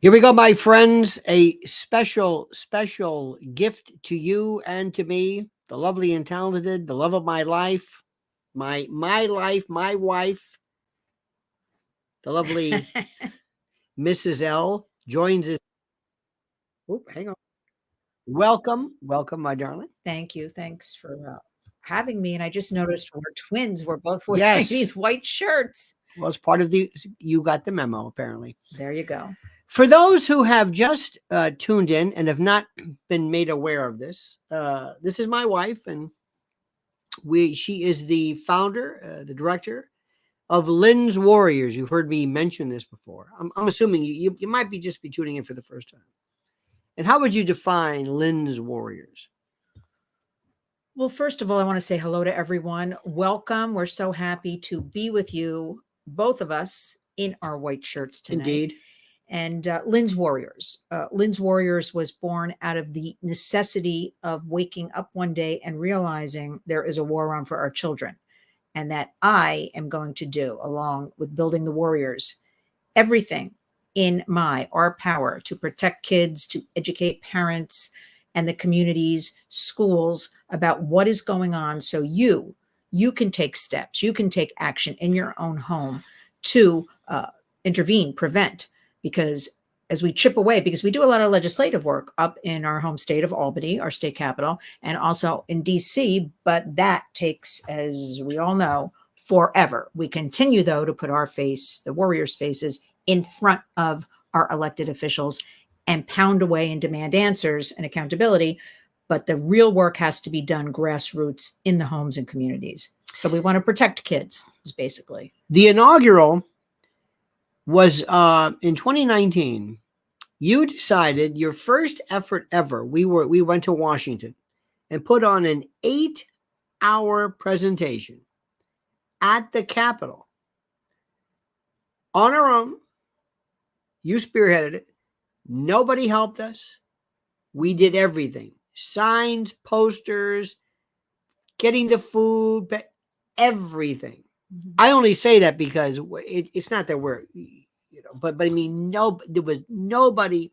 Here we go, my friends. A special gift to you and to me, the lovely and talented, the love of my life, my life, my wife, the lovely Mrs. L joins us. Oh, hang on. Welcome, my darling. Thank you. Thanks for having me. And I just noticed we're twins. We're both wearing Yes. these white shirts. Well, it's part of you got the memo, apparently. There you go. For those who have just tuned in and have not been made aware of this, this is my wife, and she is the founder, the director of Lynn's Warriors. You've heard me mention this before. I'm assuming you might be just tuning in for the first time. And how would you define Lynn's Warriors? Well, first of all, I want to say hello to everyone. Welcome. We're so happy to be with you, both of us, in our white shirts tonight. Indeed. And Lynn's Warriors. Lynn's Warriors was born out of the necessity of waking up one day and realizing there is a war on for our children, and that I am going to do, along with building the warriors, everything in our power to protect kids, to educate parents and the communities, schools about what is going on, so you can take steps, you can take action in your own home to intervene, prevent. Because as we chip away, because we do a lot of legislative work up in our home state of Albany, our state capital, and also in DC, but that takes, as we all know, forever. We continue, though, to put our face, the warriors' faces, in front of our elected officials and pound away and demand answers and accountability. But the real work has to be done grassroots in the homes and communities. So we want to protect kids, is basically. The inaugural was in 2019. You decided your first effort ever. We went to Washington and put on an 8-hour presentation at the Capitol on our own. You spearheaded it. Nobody helped us. We did everything: signs, posters, getting the food, everything. I only say that because it's not that we're, but I mean, there was nobody.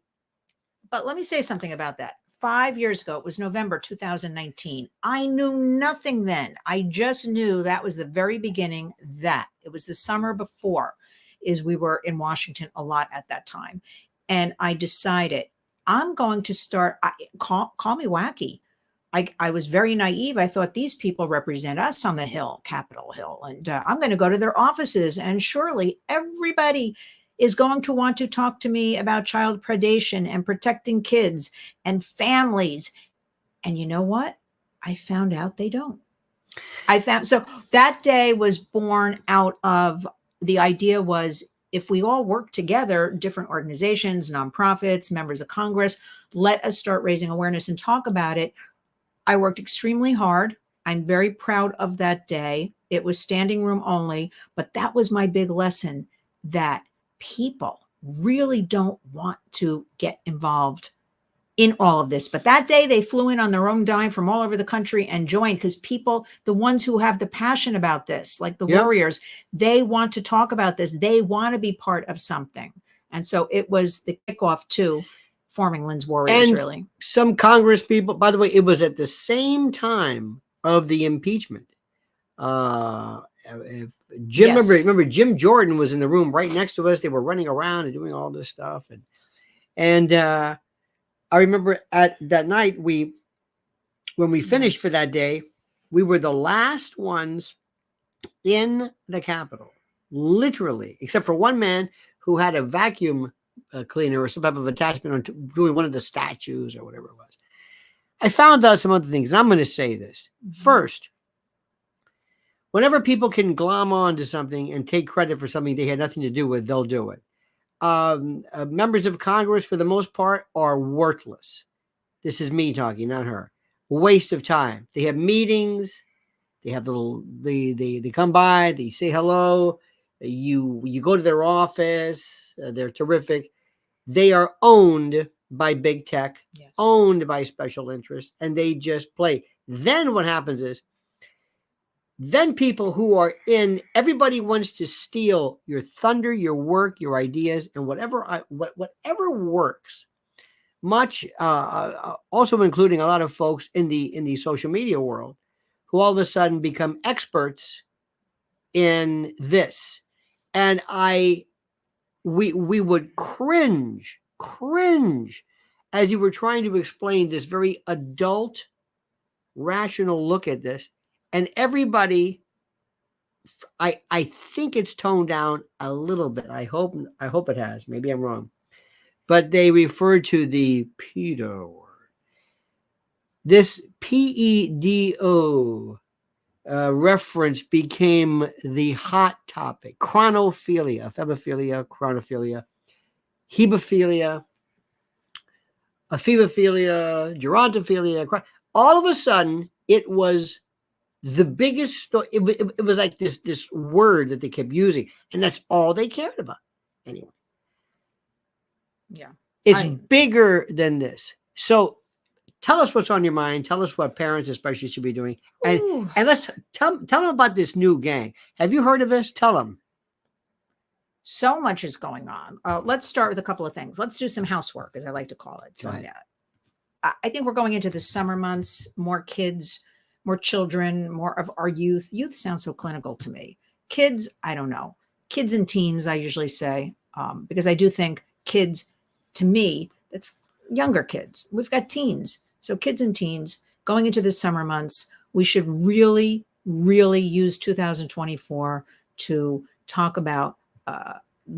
But let me say something about that. 5 years ago, it was November 2019. I knew nothing then. I just knew that was the very beginning. That it was the summer before, is we were in Washington a lot at that time, and I decided I'm going to start. Call me wacky. I was very naive. I thought these people represent us on the Hill, Capitol Hill, and I'm going to go to their offices, and surely everybody is going to want to talk to me about child predation and protecting kids and families. And you know what? I found out they don't. So that day was born out of the idea was, if we all work together, different organizations, nonprofits, members of Congress, let us start raising awareness and talk about it. I worked extremely hard. I'm very proud of that day. It was standing room only, but that was my big lesson, that people really don't want to get involved in all of this. But that day they flew in on their own dime from all over the country and joined, because people, the ones who have the passion about this, like the warriors, they want to talk about this. They want to be part of something. And so it was the kickoff to forming Lynn's Warriors, and really. Some Congress people, by the way, it was at the same time of the impeachment. Jim, yes. remember Jim Jordan was in the room right next to us. They were running around and doing all this stuff. And I remember at that night, when we finished for that day, we were the last ones in the Capitol, literally, except for one man who had a vacuum cleaner or some type of attachment on doing one of the statues or whatever it was. I found out some other things, and I'm going to say this. First, whenever people can glom on to something and take credit for something they had nothing to do with, they'll do it. Members of Congress, for the most part, are worthless. This is me talking, not her. Waste of time. They have meetings. They have they come by. They say hello. You go to their office. They're terrific. They are owned by big tech, owned by special interests, and they just play. Then what happens is Then people who are in, everybody wants to steal your thunder, your work, your ideas, and whatever works. Much also including a lot of folks in the social media world who all of a sudden become experts in this. And we would cringe as you were trying to explain this very adult, rational look at this. And everybody, I think it's toned down a little bit. I hope it has. Maybe I'm wrong. But they refer to the pedo word. This PEDO reference became the hot topic. Chronophilia, femophilia, chronophilia, hebephilia, ephebophilia, gerontophilia. All of a sudden, it was the biggest story. It was like this word that they kept using, and that's all they cared about. Anyway. Yeah. It's bigger than this. So tell us what's on your mind. Tell us what parents especially should be doing. And let's tell them about this new gang. Have you heard of this? Tell them. So much is going on. Let's start with a couple of things. Let's do some housework, as I like to call it. So I think we're going into the summer months, more kids, more children, more of our youth. Youth sounds so clinical to me. Kids, I don't know. Kids and teens, I usually say, because I do think kids, to me, that's younger kids. We've got teens. So kids and teens going into the summer months, we should really, really use 2024 to talk about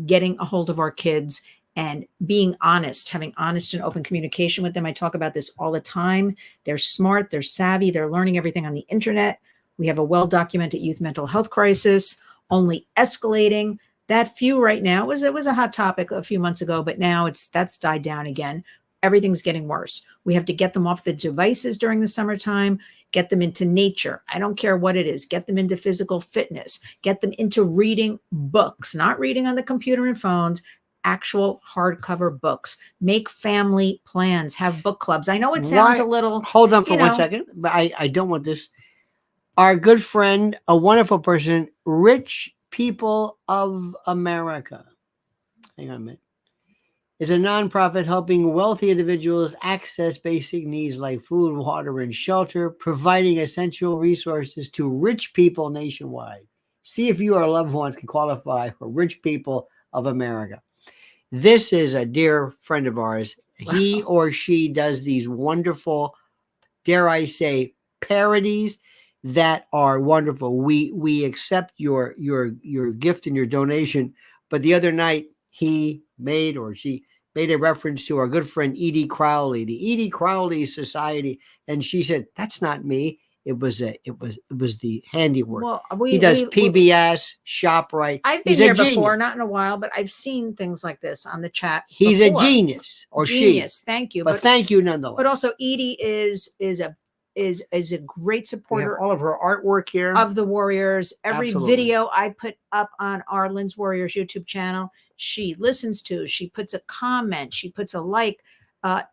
getting a hold of our kids and being honest, having honest and open communication with them. I talk about this all the time. They're smart, they're savvy, they're learning everything on the internet. We have a well-documented youth mental health crisis, only escalating. That few right now it was a hot topic a few months ago, but now that's died down again. Everything's getting worse. We have to get them off the devices during the summertime, get them into nature. I don't care what it is. Get them into physical fitness, get them into reading books, not reading on the computer and phones, actual hardcover books. Make family plans, have book clubs. I know it sounds a little. Hold on for 1 second, but I don't want this. Our good friend, a wonderful person, Rich People of America. Hang on a minute. Is a nonprofit helping wealthy individuals access basic needs like food, water, and shelter, providing essential resources to rich people nationwide. See if you or loved ones can qualify for Rich People of America. This is a dear friend of ours. Wow. He or she does these wonderful, dare I say, parodies that are wonderful. We accept your gift and your donation. But the other night he made or she made a reference to our good friend Edie Crowley, the Edie Crowley Society, and she said, "That's not me. It was the handiwork." Well, he does PBS, ShopRite. I've been here before, not in a while, but I've seen things like this on the chat. He's a genius, or genius. She. Thank you, but thank you nonetheless. But also, Edie is a great supporter. All of her artwork here of the Warriors. Every video I put up on our Lynn's Warriors YouTube channel, she listens to. She puts a comment. She puts a like.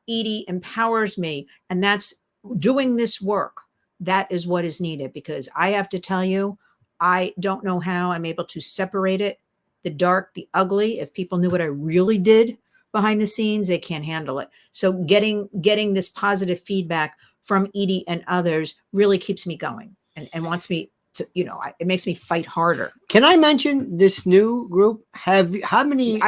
Edie empowers me, and that's doing this work. That is what is needed, because I have to tell you, I don't know how I'm able to separate it, the dark, the ugly. If people knew what I really did behind the scenes, they can't handle it. So getting this positive feedback from Edie and others really keeps me going and wants me to, it makes me fight harder. Can I mention this new group? How many?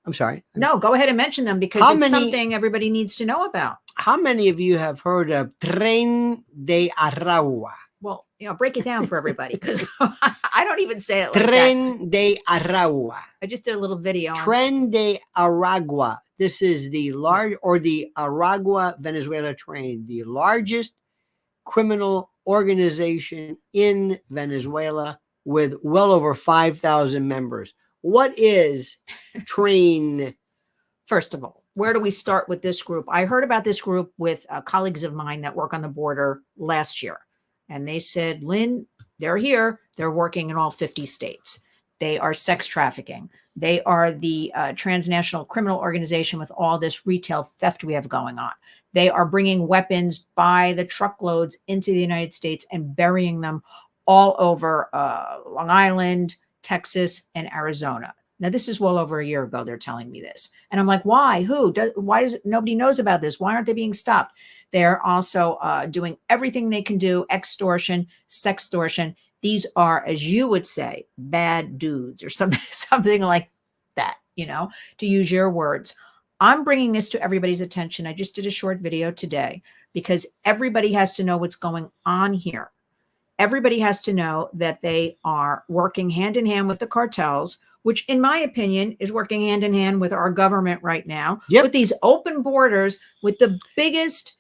I'm sorry. No, go ahead and mention them, because it's something everybody needs to know about. How many of you have heard of Tren de Aragua? Well, break it down for everybody, because I don't even say it like Tren de Aragua. I just did a little video. Tren de Aragua. This is the Aragua, Venezuela train, the largest criminal organization in Venezuela with well over 5,000 members. What is train? First of all, where do we start with this group? I heard about this group with colleagues of mine that work on the border last year. And they said, Lynn, they're here. They're working in all 50 states. They are sex trafficking. They are the transnational criminal organization with all this retail theft we have going on. They are bringing weapons by the truckloads into the United States and burying them all over Long Island, Texas, and Arizona. Now, this is well over a year ago. They're telling me this. And I'm like, why? Who? Why does nobody knows about this? Why aren't they being stopped? They're also doing everything they can do, extortion, sextortion. These are, as you would say, bad dudes or something like that, you know, to use your words. I'm bringing this to everybody's attention. I just did a short video today because everybody has to know what's going on here. Everybody has to know that they are working hand in hand with the cartels, which in my opinion is working hand in hand with our government right now, with these open borders, with the biggest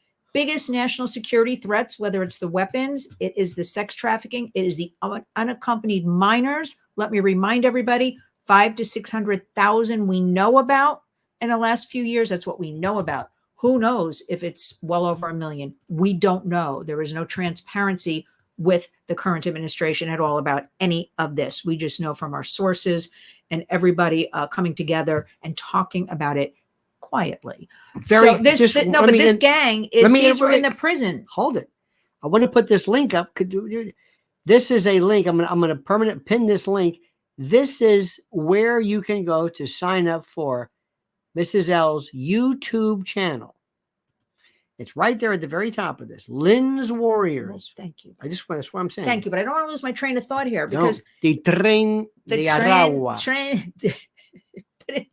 national security threats, whether it's the weapons, it is the sex trafficking, it is the unaccompanied minors. Let me remind everybody, 500,000 to 600,000 we know about in the last few years. That's what we know about. Who knows if it's well over 1 million? We don't know. There is no transparency with the current administration at all about any of this. We just know from our sources and everybody coming together and talking about it quietly. This gang is, these were in the prison. Hold it. I want to put this link up. This is a link. I'm going to permanent pin this link. This is where you can go to sign up for Mrs. L's YouTube channel. It's right there at the very top of this. Lynn's Warriors. Well, thank you. That's what I'm saying. Thank you. But I don't want to lose my train of thought here because the train de Aragua.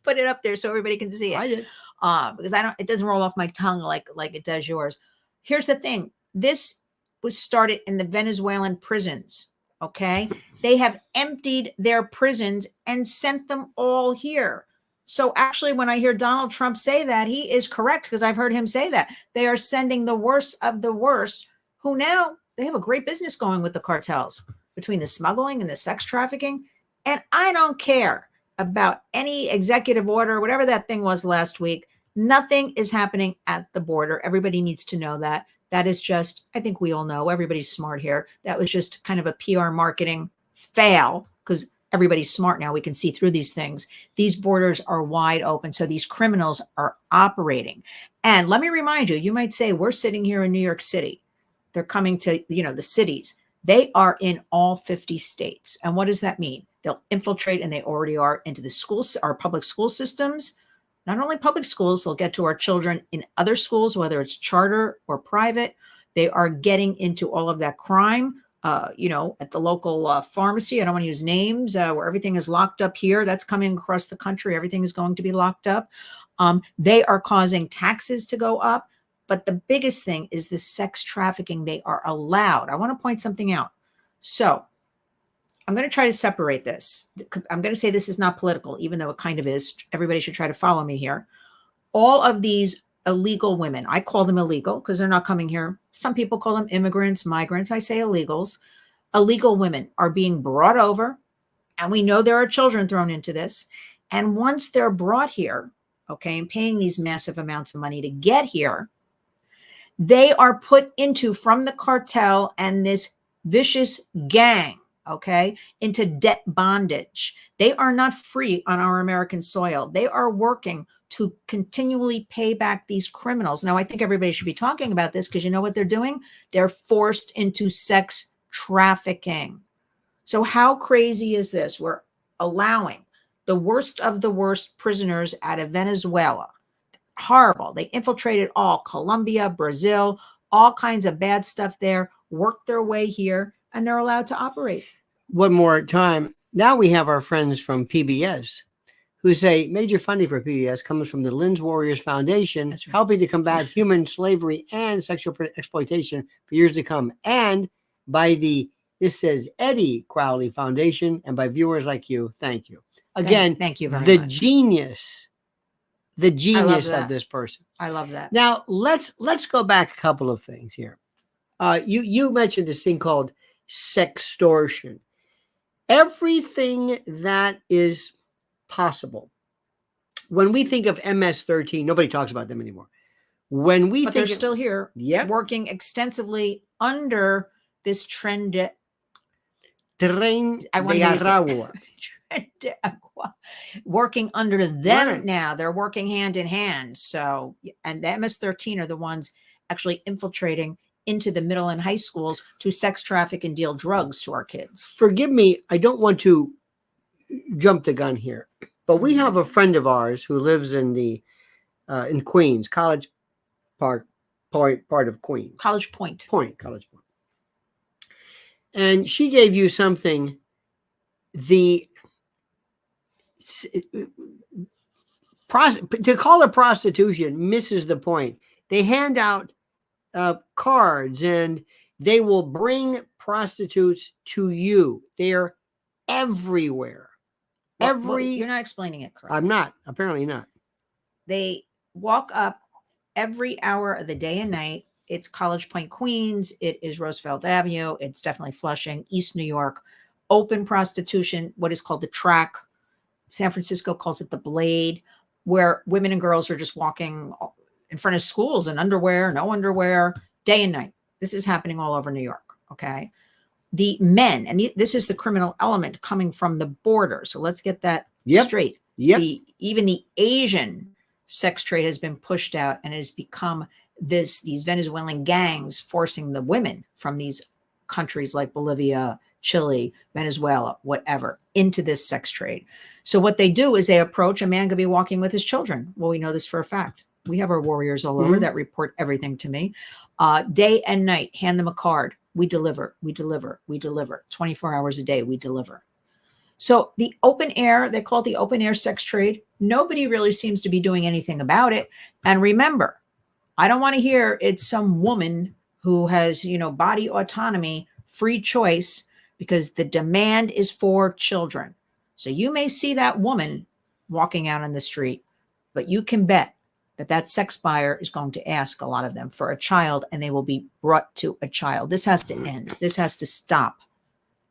Put it up there so everybody can see it. I did. Because it doesn't roll off my tongue like it does yours. Here's the thing. This was started in the Venezuelan prisons. Okay. They have emptied their prisons and sent them all here. So actually, when I hear Donald Trump say that, he is correct because I've heard him say that. They are sending the worst of the worst who now they have a great business going with the cartels between the smuggling and the sex trafficking. And I don't care about any executive order, whatever that thing was last week. Nothing is happening at the border. Everybody needs to know that. That is just, I think we all know, everybody's smart here. That was just kind of a PR marketing fail because everybody's smart now. We can see through these things. These borders are wide open. So these criminals are operating. And let me remind you, you might say, we're sitting here in New York City. They're coming to, the cities. They are in all 50 states. And what does that mean? They'll infiltrate, and they already are, into the schools, our public school systems. Not only public schools, they'll get to our children in other schools, whether it's charter or private. They are getting into all of that crime. At the local pharmacy, I don't want to use names, where everything is locked up here. That's coming across the country. Everything is going to be locked up. They are causing taxes to go up. But the biggest thing is the sex trafficking. They are allowed. I want to point something out. So I'm going to try to separate this. I'm going to say this is not political, even though it kind of is. Everybody should try to follow me here. All of these illegal women, I call them illegal because they're not coming here. Some people call them immigrants, migrants. I say illegals. Illegal women are being brought over, and we know there are children thrown into this. And once they're brought here, okay, and paying these massive amounts of money to get here, they are put into, from the cartel and this vicious gang, okay, into debt bondage. They are not free on our American soil. They are working to continually pay back these criminals. Now, I think everybody should be talking about this because you know what they're doing? They're forced into sex trafficking. So how crazy is this? We're allowing the worst of the worst prisoners out of Venezuela. Horrible. They infiltrated all Colombia, Brazil, all kinds of bad stuff there, worked their way here, and they're allowed to operate. One more time. Now we have our friends from PBS who say major funding for PBS comes from the Lynn's Warriors Foundation, right, helping to combat human slavery and sexual exploitation for years to come. And by this says Edie Crowley Foundation, and by viewers like you. Thank you. Again, thank you very much. The genius of this person. I love that. Now let's go back a couple of things here. You mentioned this thing called sextortion. Everything that is possible. When we think of MS-13, nobody talks about them anymore. But they're still here, yep, working extensively under this trend. Working under them, right. Now they're working hand in hand. So, and the MS-13 are the ones actually infiltrating into the middle and high schools to sex traffic and deal drugs to our kids. Forgive me, I don't want to jump the gun here, but we have a friend of ours who lives in Queens, College Park, part of Queens. College Point. College Point. And she gave you something, to call it prostitution misses the point. They hand out cards and they will bring prostitutes to you. They are everywhere. Well, you're not explaining it correctly. I'm not. Apparently not. They walk up every hour of the day and night. It's College Point, Queens. It is Roosevelt Avenue. It's definitely Flushing, East New York. Open prostitution, what is called the track. San Francisco calls it the Blade, where women and girls are just walking in front of schools in underwear, no underwear, day and night. This is happening all over New York, okay? The men, and this is the criminal element coming from the border. So let's get that straight. Yep. Even the Asian sex trade has been pushed out and has become these Venezuelan gangs forcing the women from these countries like Bolivia, Chile, Venezuela, whatever, into this sex trade. So what they do is they approach a man could be walking with his children. Well, we know this for a fact. We have our warriors all over that report everything to me. Day and night, hand them a card. We deliver, we deliver, we deliver. 24 hours a day, we deliver. So the open air, they call it the open air sex trade. Nobody really seems to be doing anything about it. And remember, I don't want to hear it's some woman who has, body autonomy, free choice, because the demand is for children. So you may see that woman walking out on the street, but you can bet that sex buyer is going to ask a lot of them for a child, and they will be brought to a child. This has to end. This has to stop.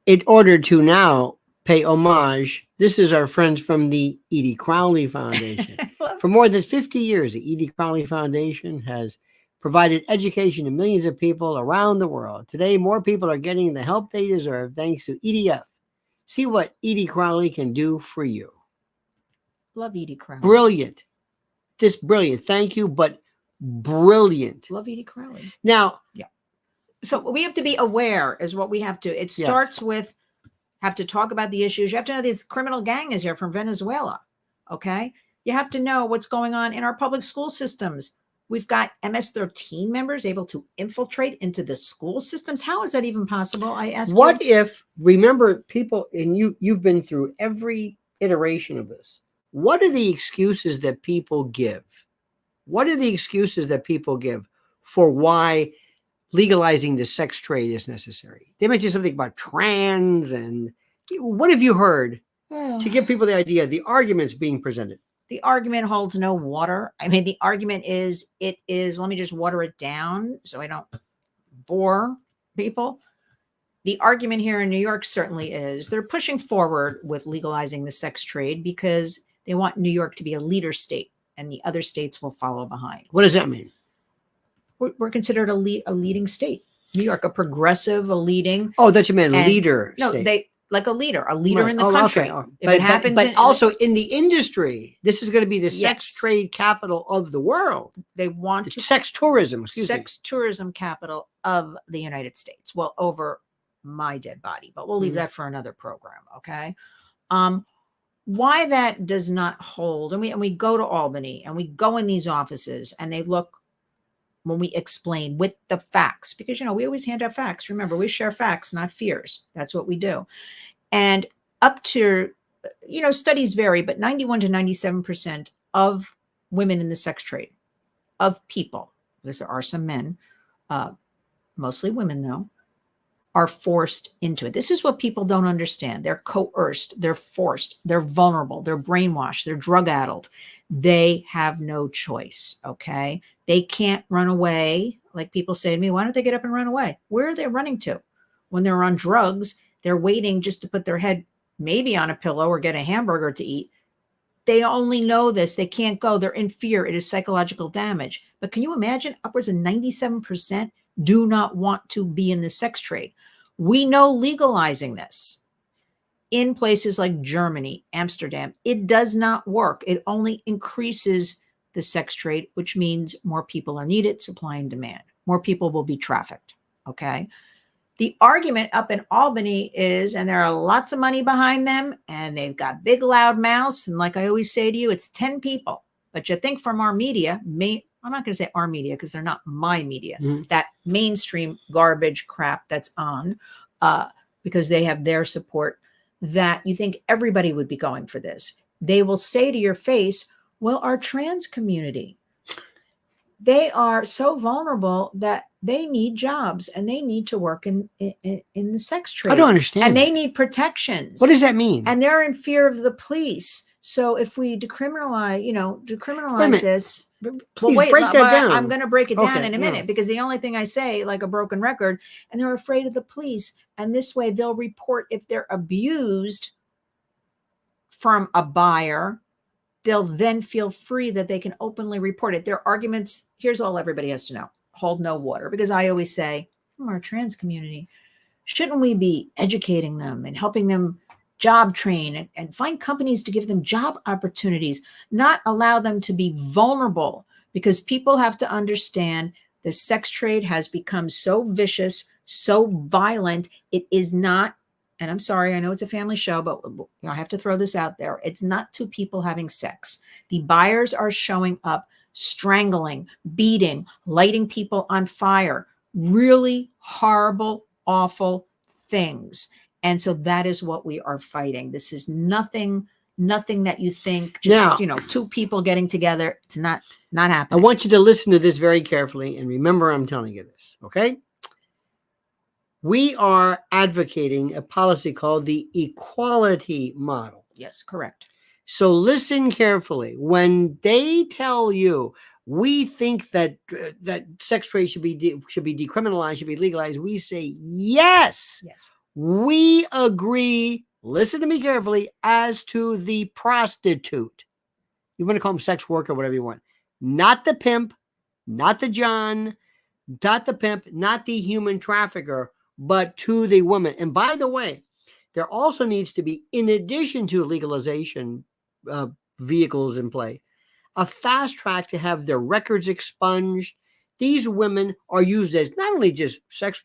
In order to now pay homage, this is our friends from the Edie Crowley Foundation. For more than 50 years, the Edie Crowley Foundation has provided education to millions of people around the world. Today, more people are getting the help they deserve thanks to EDF. See what Edie Crowley can do for you. Love Edie Crowley. Brilliant. Just brilliant. Thank you, but brilliant. Love Edie Crowley. Now, so we have to be aware is what we have to. It starts with have to talk about the issues. You have to know this criminal gang is here from Venezuela. Okay. You have to know what's going on in our public school systems. We've got MS-13 members able to infiltrate into the school systems. How is that even possible? I ask what if, remember people, and you've been through every iteration of this. What are the excuses that people give? What are the excuses that people give for why legalizing the sex trade is necessary? They mentioned something about trans, and what have you heard to give people the idea, the arguments being presented? The argument holds no water. I mean, the argument is, let me just water it down so I don't bore people. The argument here in New York certainly is they're pushing forward with legalizing the sex trade because they want New York to be a leader state and the other states will follow behind. What does that mean? We're considered a leading state. New York, a progressive, a leading. Oh, that you meant leader. No, state. Like a leader in the Okay. country. If it happens, but also in the industry, this is going to be the sex trade capital of the world. They want to sex tourism, tourism capital of the United States. Well, over my dead body, but we'll leave that for another program. Okay. Why that does not hold, and we go to Albany and we go in these offices and they look when we explain with the facts, because we always hand out facts. Remember, we share facts, not fears. That's what we do. And up to studies vary, but 91 to 97% of women in the sex trade, of people, because there are some men, mostly women though, are forced into it. This is what people don't understand. They're coerced, they're forced, they're vulnerable, they're brainwashed, they're drug-addled. They have no choice, okay? They can't run away. Like people say to me, why don't they get up and run away? Where are they running to? When they're on drugs, they're waiting just to put their head maybe on a pillow or get a hamburger to eat. They only know this. They can't go. They're in fear. It is psychological damage. But can you imagine upwards of 97% do not want to be in the sex trade? We know legalizing this in places like Germany, Amsterdam, it does not work. It only increases the sex trade, which means more people are needed, supply and demand. more people will be trafficked. Okay. The argument up in Albany is, and there are lots of money behind them, and they've got big loud mouths. And like I always say to you, it's 10 people. But you think from our media, I'm not going to say our media because they're not my media, that mainstream garbage crap that's on, because they have their support, that you think everybody would be going for this. They will say to your face, well, our trans community, they are so vulnerable that they need jobs and they need to work in the sex trade. I don't understand. And they need protections. What does that mean? And they're in fear of the police. So if we decriminalize this, please break that down. I'm going to break it down in a yeah. minute, because the only thing I say, like a broken record, and they're afraid of the police. And this way they'll report if they're abused from a buyer. They'll then feel free that they can openly report it. Their arguments, here's all everybody has to know: hold no water. Because I always say, our trans community, shouldn't we be educating them and helping them job train and find companies to give them job opportunities, not allow them to be vulnerable? Because people have to understand the sex trade has become so vicious, so violent. It is not, and I'm sorry, I know it's a family show, but I have to throw this out there. It's not two people having sex. The buyers are showing up, strangling, beating, lighting people on fire, really horrible, awful things. And so that is what we are fighting. This is nothing that you think, just, now, two people getting together. It's not happening. I want you to listen to this very carefully and remember I'm telling you this, okay? We are advocating a policy called the equality model. Yes, correct. So listen carefully. When they tell you we think that sex trade should be decriminalized, should be legalized, we say yes. Yes. We agree. Listen to me carefully. As to the prostitute, you want to call them sex worker, whatever you want, not the pimp, not the John, not the pimp, not the human trafficker, but to the woman. And by the way, there also needs to be, in addition to legalization vehicles in play, a fast track to have their records expunged. These women are used as not only just sex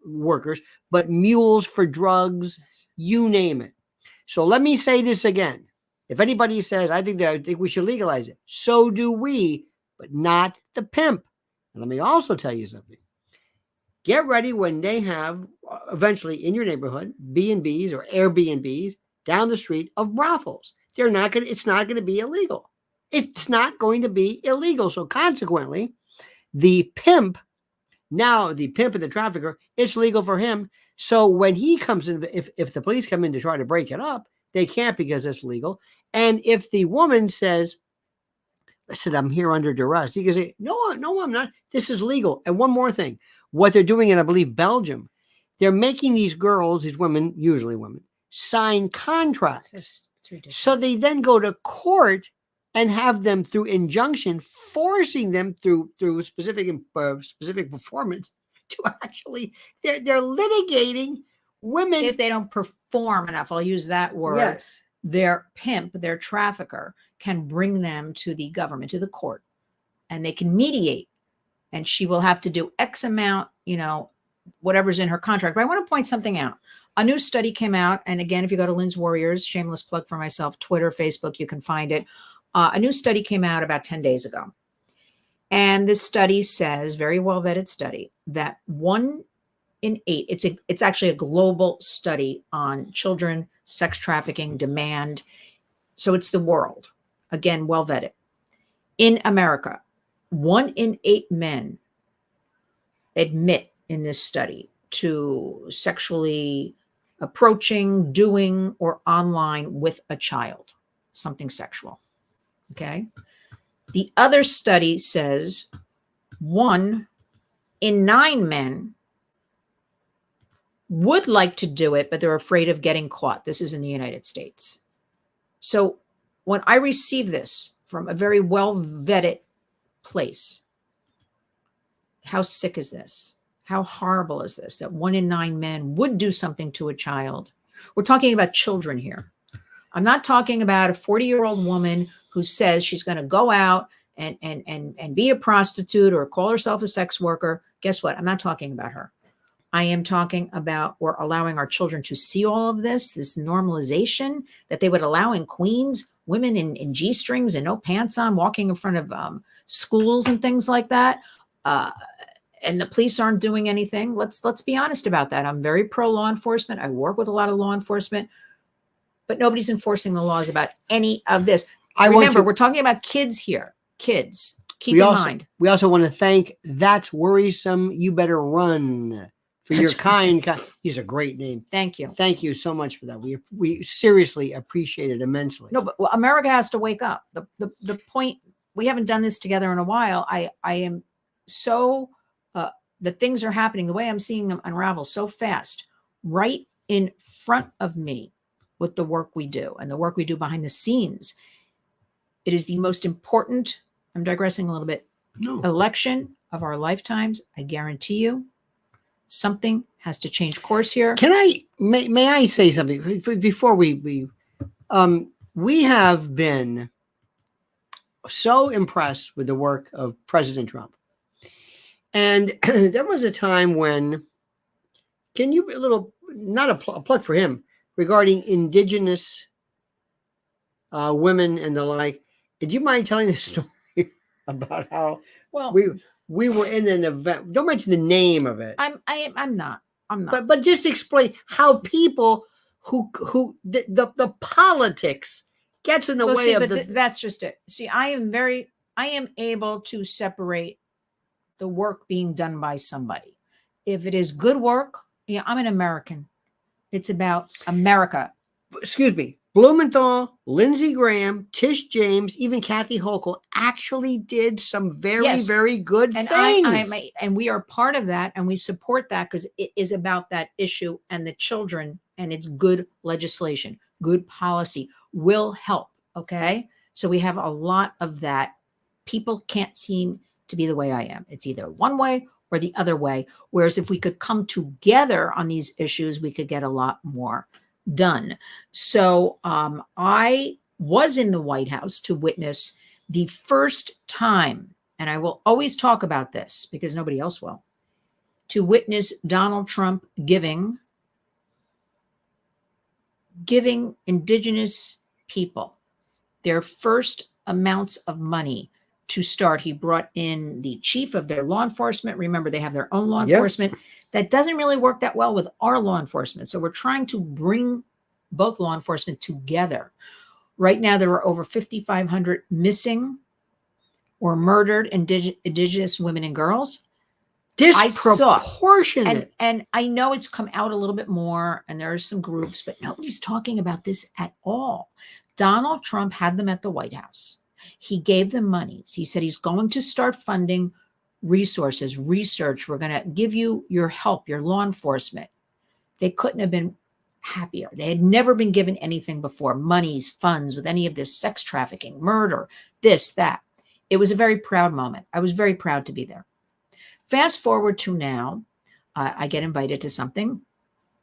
workers, but mules for drugs, you name it. So let me say this again. If anybody says, I think we should legalize it, so do we, but not the pimp. And let me also tell you something. Get ready when they have eventually in your neighborhood B&Bs or Airbnbs down the street of brothels. It's not going to be illegal. It's not going to be illegal. So consequently, the pimp and the trafficker, it's legal for him. So when he comes in, if the police come in to try to break it up, they can't because it's legal. And if the woman says, listen, I'm here under duress, he can say, no, I'm not. This is legal. And one more thing, what they're doing in, I believe, Belgium, they're making these girls, these women, usually women, sign contracts. It's ridiculous. So they then go to court and have them through injunction, forcing them through specific performance to actually, they're litigating women. If they don't perform enough, I'll use that word. Yes. Their pimp, their trafficker can bring them to the government, to the court, and they can mediate. And she will have to do X amount, whatever's in her contract. But I want to point something out. A new study came out. And again, if you go to Lynn's Warriors, shameless plug for myself, Twitter, Facebook, you can find it. A new study came out about 10 days ago. And this study says, very well vetted study, that 1 in 8, it's actually a global study on children, sex trafficking, demand. So it's the world. Again, well vetted. In America, 1 in 8 men admit in this study to sexually approaching, doing, or online with a child, something sexual. Okay. The other study says 1 in 9 men would like to do it, but they're afraid of getting caught. This is in the United States. So when I receive this from a very well vetted place, how sick is this? How horrible is this? That 1 in 9 men would do something to a child. We're talking about children here. I'm not talking about a 40-year-old woman who says she's going to go out and be a prostitute or call herself a sex worker, guess what? I'm not talking about her. I am talking about we're allowing our children to see all of this normalization that they would allow in Queens, women in G-strings and no pants on, walking in front of schools and things like that. And the police aren't doing anything. Let's be honest about that. I'm very pro law enforcement. I work with a lot of law enforcement, but nobody's enforcing the laws about any of this. Remember, we're talking about kids here. Kids. Keep in mind. We also want to thank That's Worrisome. You Better Run for your kind. He's a great name. Thank you. Thank you so much for that. We seriously appreciate it immensely. No, but America has to wake up. The point, we haven't done this together in a while. I am so, the things are happening the way I'm seeing them unravel so fast, right in front of me with the work we do and the work we do behind the scenes. It is the most important, I'm digressing a little bit, election of our lifetimes. I guarantee you something has to change course here. May I say something before we have been so impressed with the work of President Trump. And there was a time when, can you a little, not a plug for him, regarding indigenous women and the like. Do you mind telling the story about how we were in an event? Don't mention the name of it. I'm not. But just explain how people who the politics gets in the way of the. That's just it. See, I am able to separate the work being done by somebody. If it is good work, I'm an American. It's about America. Excuse me. Blumenthal, Lindsey Graham, Tish James, even Kathy Hochul actually did some very good things. And we are part of that, and we support that because it is about that issue and the children, and it's good legislation, good policy will help. Okay. So we have a lot of that. People can't seem to be the way I am. It's either one way or the other way. Whereas if we could come together on these issues, we could get a lot more done. So I was in the White House to witness the first time, and I will always talk about this because nobody else will, to witness Donald Trump giving indigenous people their first amounts of money to start. He brought in the chief of their law enforcement. Remember, they have their own law enforcement. That doesn't really work that well with our law enforcement. So we're trying to bring both law enforcement together. Right now, there are over 5,500 missing or murdered indigenous women and girls. Disproportionate. And I know it's come out a little bit more, and there are some groups, but nobody's talking about this at all. Donald Trump had them at the White House. He gave them money. So he said he's going to start funding resources, research. We're going to give you your help, your law enforcement. They couldn't have been happier. They had never been given anything before, monies, funds with any of this sex trafficking, murder, this, that. It was a very proud moment. I was very proud to be there. Fast forward to now, I get invited to something,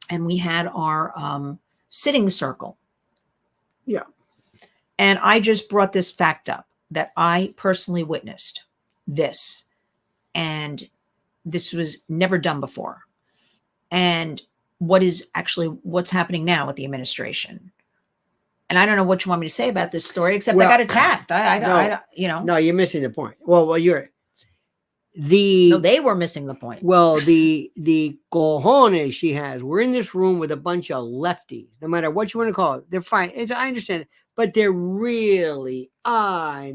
and we had our sitting circle. Yeah. And I just brought this fact up that I personally witnessed this. And this was never done before. And what's happening now with the administration. And I don't know what you want me to say about this story, except I got attacked. No, you're missing the point. Well, they were missing the point. Well, the cojones she has. We're in this room with a bunch of lefties. No matter what you want to call it, they're fine. I understand, but they're really. I'm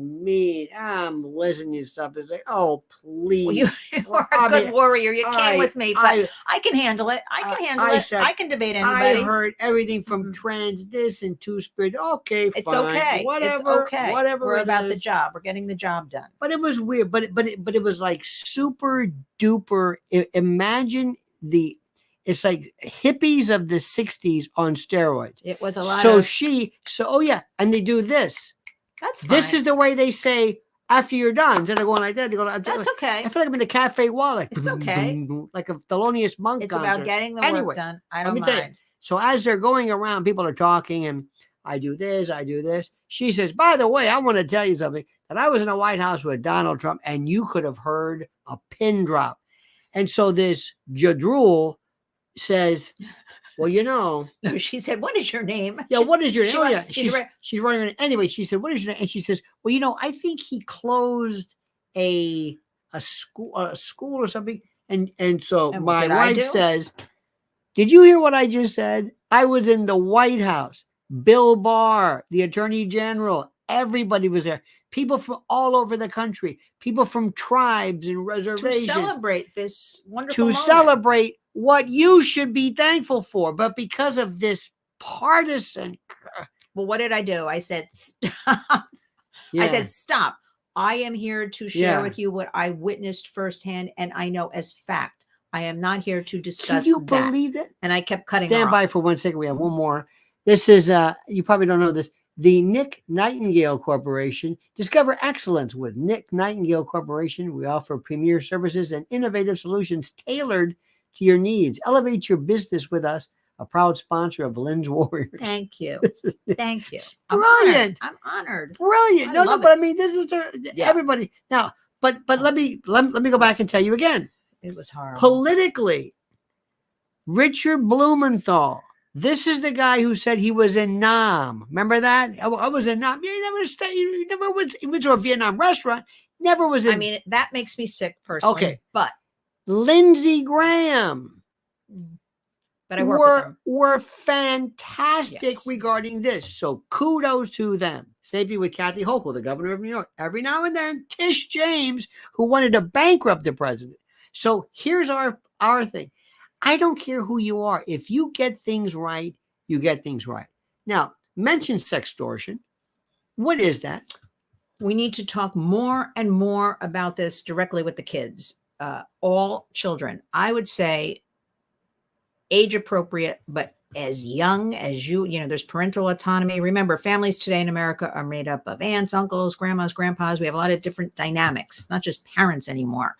listening to stuff. It's like, oh please, well, you are a good warrior. You came with me, but I can handle it. I can debate anybody. I heard everything from trans this and two spirit. Okay, it's fine. okay. Whatever. It's okay. Whatever. We're about the job. We're getting the job done. But it was weird. But it was like super duper. Imagine it's like hippies of the 60s on steroids. It was a lot. And they do this. That's fine. This is the way they say after you're done. Instead of going like that, they go like that's okay. I feel like I'm in the cafe wallet. It's okay. Like a Thelonious Monk. It's concert. about getting the work done. I don't mind. So as they're going around, people are talking, and I do this. She says, by the way, I want to tell you something. that I was in the White House with Donald Trump, and you could have heard a pin drop. And so this Jadrul says, well, you know. No, she said, what is your name? Yeah, what is your name? She, Oh, yeah. she's She's running. Anyway, she said, what is your name? And she says, well, you know, I think he closed a school or something. And so And my what did I wife do? says, did you hear what I just said? I was in the White House. Bill Barr, the Attorney General, everybody was there. People from all over the country, people from tribes and to reservations. celebrate this wonderful To moment. celebrate what you should be thankful for. But because of this partisan. Well, what did I do? I said, stop. Yeah. I said, stop. I am here to share Yeah. with you what I witnessed firsthand and I know as fact. I am not here to discuss Can you that. believe that? And I kept cutting Stand her by off. for 1 second. We have one more. This is, you probably don't know this. The Nightingale Corporation. Discover excellence with Nightingale Corporation. We offer premier services and innovative solutions tailored to your needs. Elevate your business with us. A proud sponsor of Lynn's Warriors. Thank you. Thank you. Brilliant. I'm honored. Brilliant. I No, love but it. I mean, this is Yeah. everybody. Now, but let me go back and tell you again. It was horrible. Politically, Richard Blumenthal. This is the guy who said he was in Nam. Remember that? I was in Nam. He never stayed. He never was. He went to a Vietnam restaurant. Never was in. I mean, that makes me sick personally. Okay. But Lindsey Graham. I work with them. Were fantastic Yes. regarding this. So kudos to them. Same thing with Kathy Hochul, the governor of New York. Every now and then, Tish James, who wanted to bankrupt the president. So here's our thing. I don't care who you are. If you get things right, you get things right. Now, mention sextortion. What is that? We need to talk more and more about this directly with the kids, all children. I would say age appropriate, but as young as you know, there's parental autonomy. Remember, families today in America are made up of aunts, uncles, grandmas, grandpas. We have a lot of different dynamics, not just parents anymore.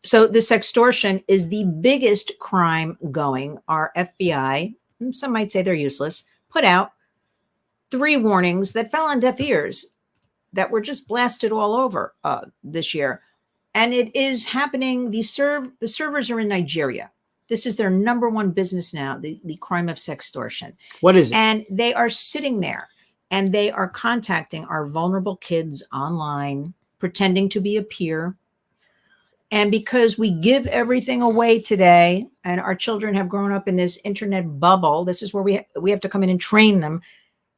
So the sextortion is the biggest crime going. Our FBI, and some might say they're useless, put out 3 warnings that fell on deaf ears that were just blasted all over this year. And it is happening. The servers are in Nigeria. This is their number 1 business now, the crime of sextortion. What is it? And they are sitting there and they are contacting our vulnerable kids online, pretending to be a peer. And because we give everything away today and our children have grown up in this internet bubble, this is where we have to come in and train them.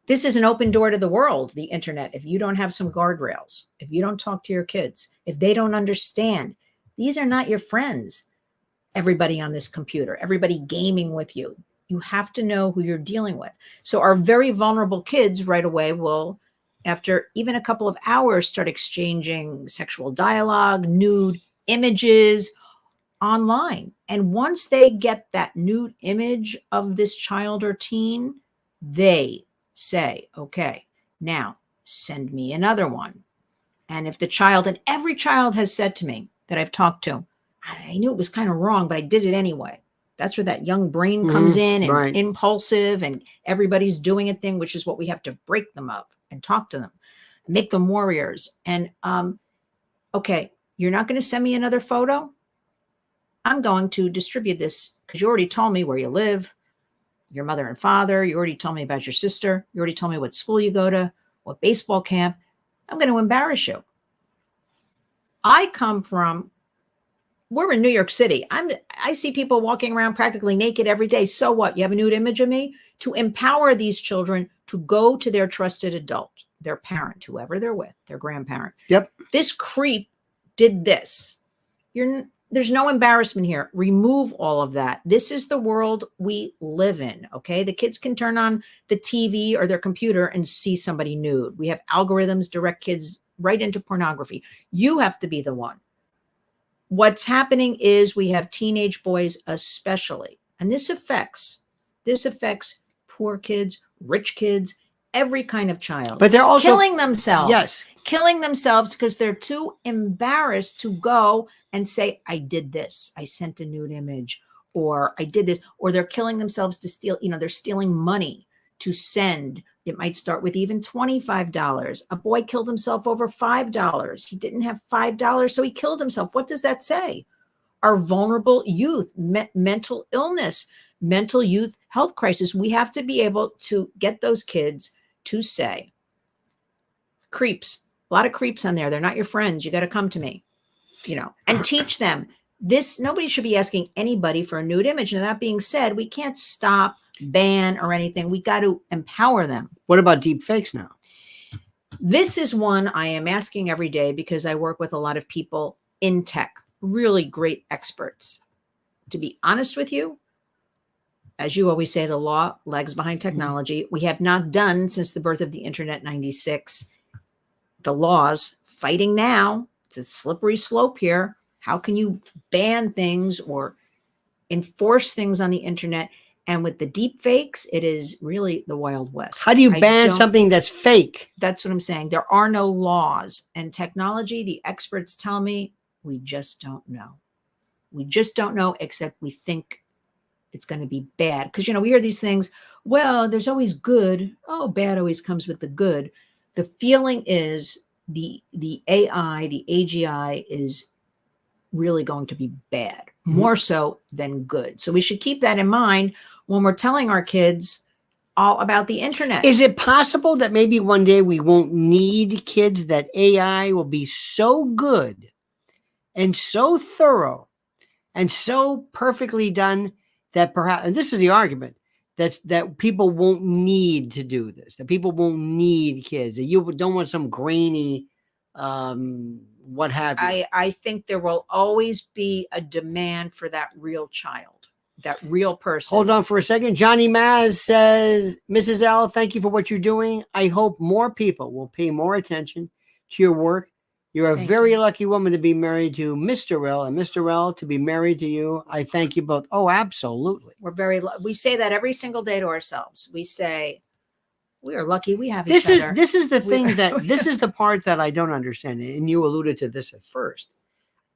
This is an open door to the world, the internet. If you don't have some guardrails, if you don't talk to your kids, if they don't understand, these are not your friends. Everybody on this computer, everybody gaming with you. You have to know who you're dealing with. So our very vulnerable kids right away will, after even a couple of hours, start exchanging sexual dialogue, nude images online. And once they get that nude image of this child or teen, they say, okay, now send me another one. And if the child, and every child has said to me that I've talked to, I knew it was kind of wrong, but I did it anyway. That's where that young brain comes in and right. Impulsive and everybody's doing a thing, which is what we have to break them up and talk to them, make them warriors. And, okay, you're not going to send me another photo? I'm going to distribute this because you already told me where you live, your mother and father. You already told me about your sister. You already told me what school you go to, what baseball camp. I'm going to embarrass you. We're in New York City. I see people walking around practically naked every day. So what? You have a nude image of me? To empower these children to go to their trusted adult, their parent, whoever they're with, their grandparent. Yep. This creep did this. There's no embarrassment here. Remove all of that. This is the world we live in, okay? The kids can turn on the TV or their computer and see somebody nude. We have algorithms direct kids right into pornography. You have to be the one. What's happening is we have teenage boys especially, and this affects poor kids, rich kids, every kind of child. But they're also killing themselves. Yes. Killing themselves because they're too embarrassed to go and say, I did this. I sent a nude image, or I did this, or they're killing themselves to steal, they're stealing money to send. It might start with even $25. A boy killed himself over $5. He didn't have $5, so he killed himself. What does that say? Our vulnerable youth, mental illness, mental youth health crisis. We have to be able to get those kids to say, creeps, a lot of creeps on there. They're not your friends. You got to come to me, and teach them this. Nobody should be asking anybody for a nude image. And that being said, we can't stop, ban, or anything. We got to empower them. What about deep fakes now? This is one I am asking every day because I work with a lot of people in tech, really great experts. To be honest with you, as you always say, the law lags behind technology. We have not done since the birth of the internet, 96. The laws fighting now. It's a slippery slope here. How can you ban things or enforce things on the internet? And with the deep fakes, it is really the Wild West. How do you ban something that's fake? That's what I'm saying. There are no laws. And technology, the experts tell me, we just don't know. We just don't know, except we think it's going to be bad. Because, we hear these things, well, there's always good. Oh, bad always comes with the good. The feeling is the AI, the AGI is really going to be bad, more so than good. So we should keep that in mind when we're telling our kids all about the internet. Is it possible that maybe one day we won't need kids, that AI will be so good and so thorough and so perfectly done that perhaps, and this is the argument, that people won't need to do this, that people won't need kids, that you don't want some grainy, what have you. I think there will always be a demand for that real child, that real person. Hold on for a second. Johnny Maz says, Mrs. L, thank you for what you're doing. I hope more people will pay more attention to your work. You're a very lucky woman to be married to Mr. L, and Mr. L to be married to you. I thank you both. Oh, absolutely. We say that every single day to ourselves. We say, we are lucky we have each other. This is the thing this is the part that I don't understand. And you alluded to this at first.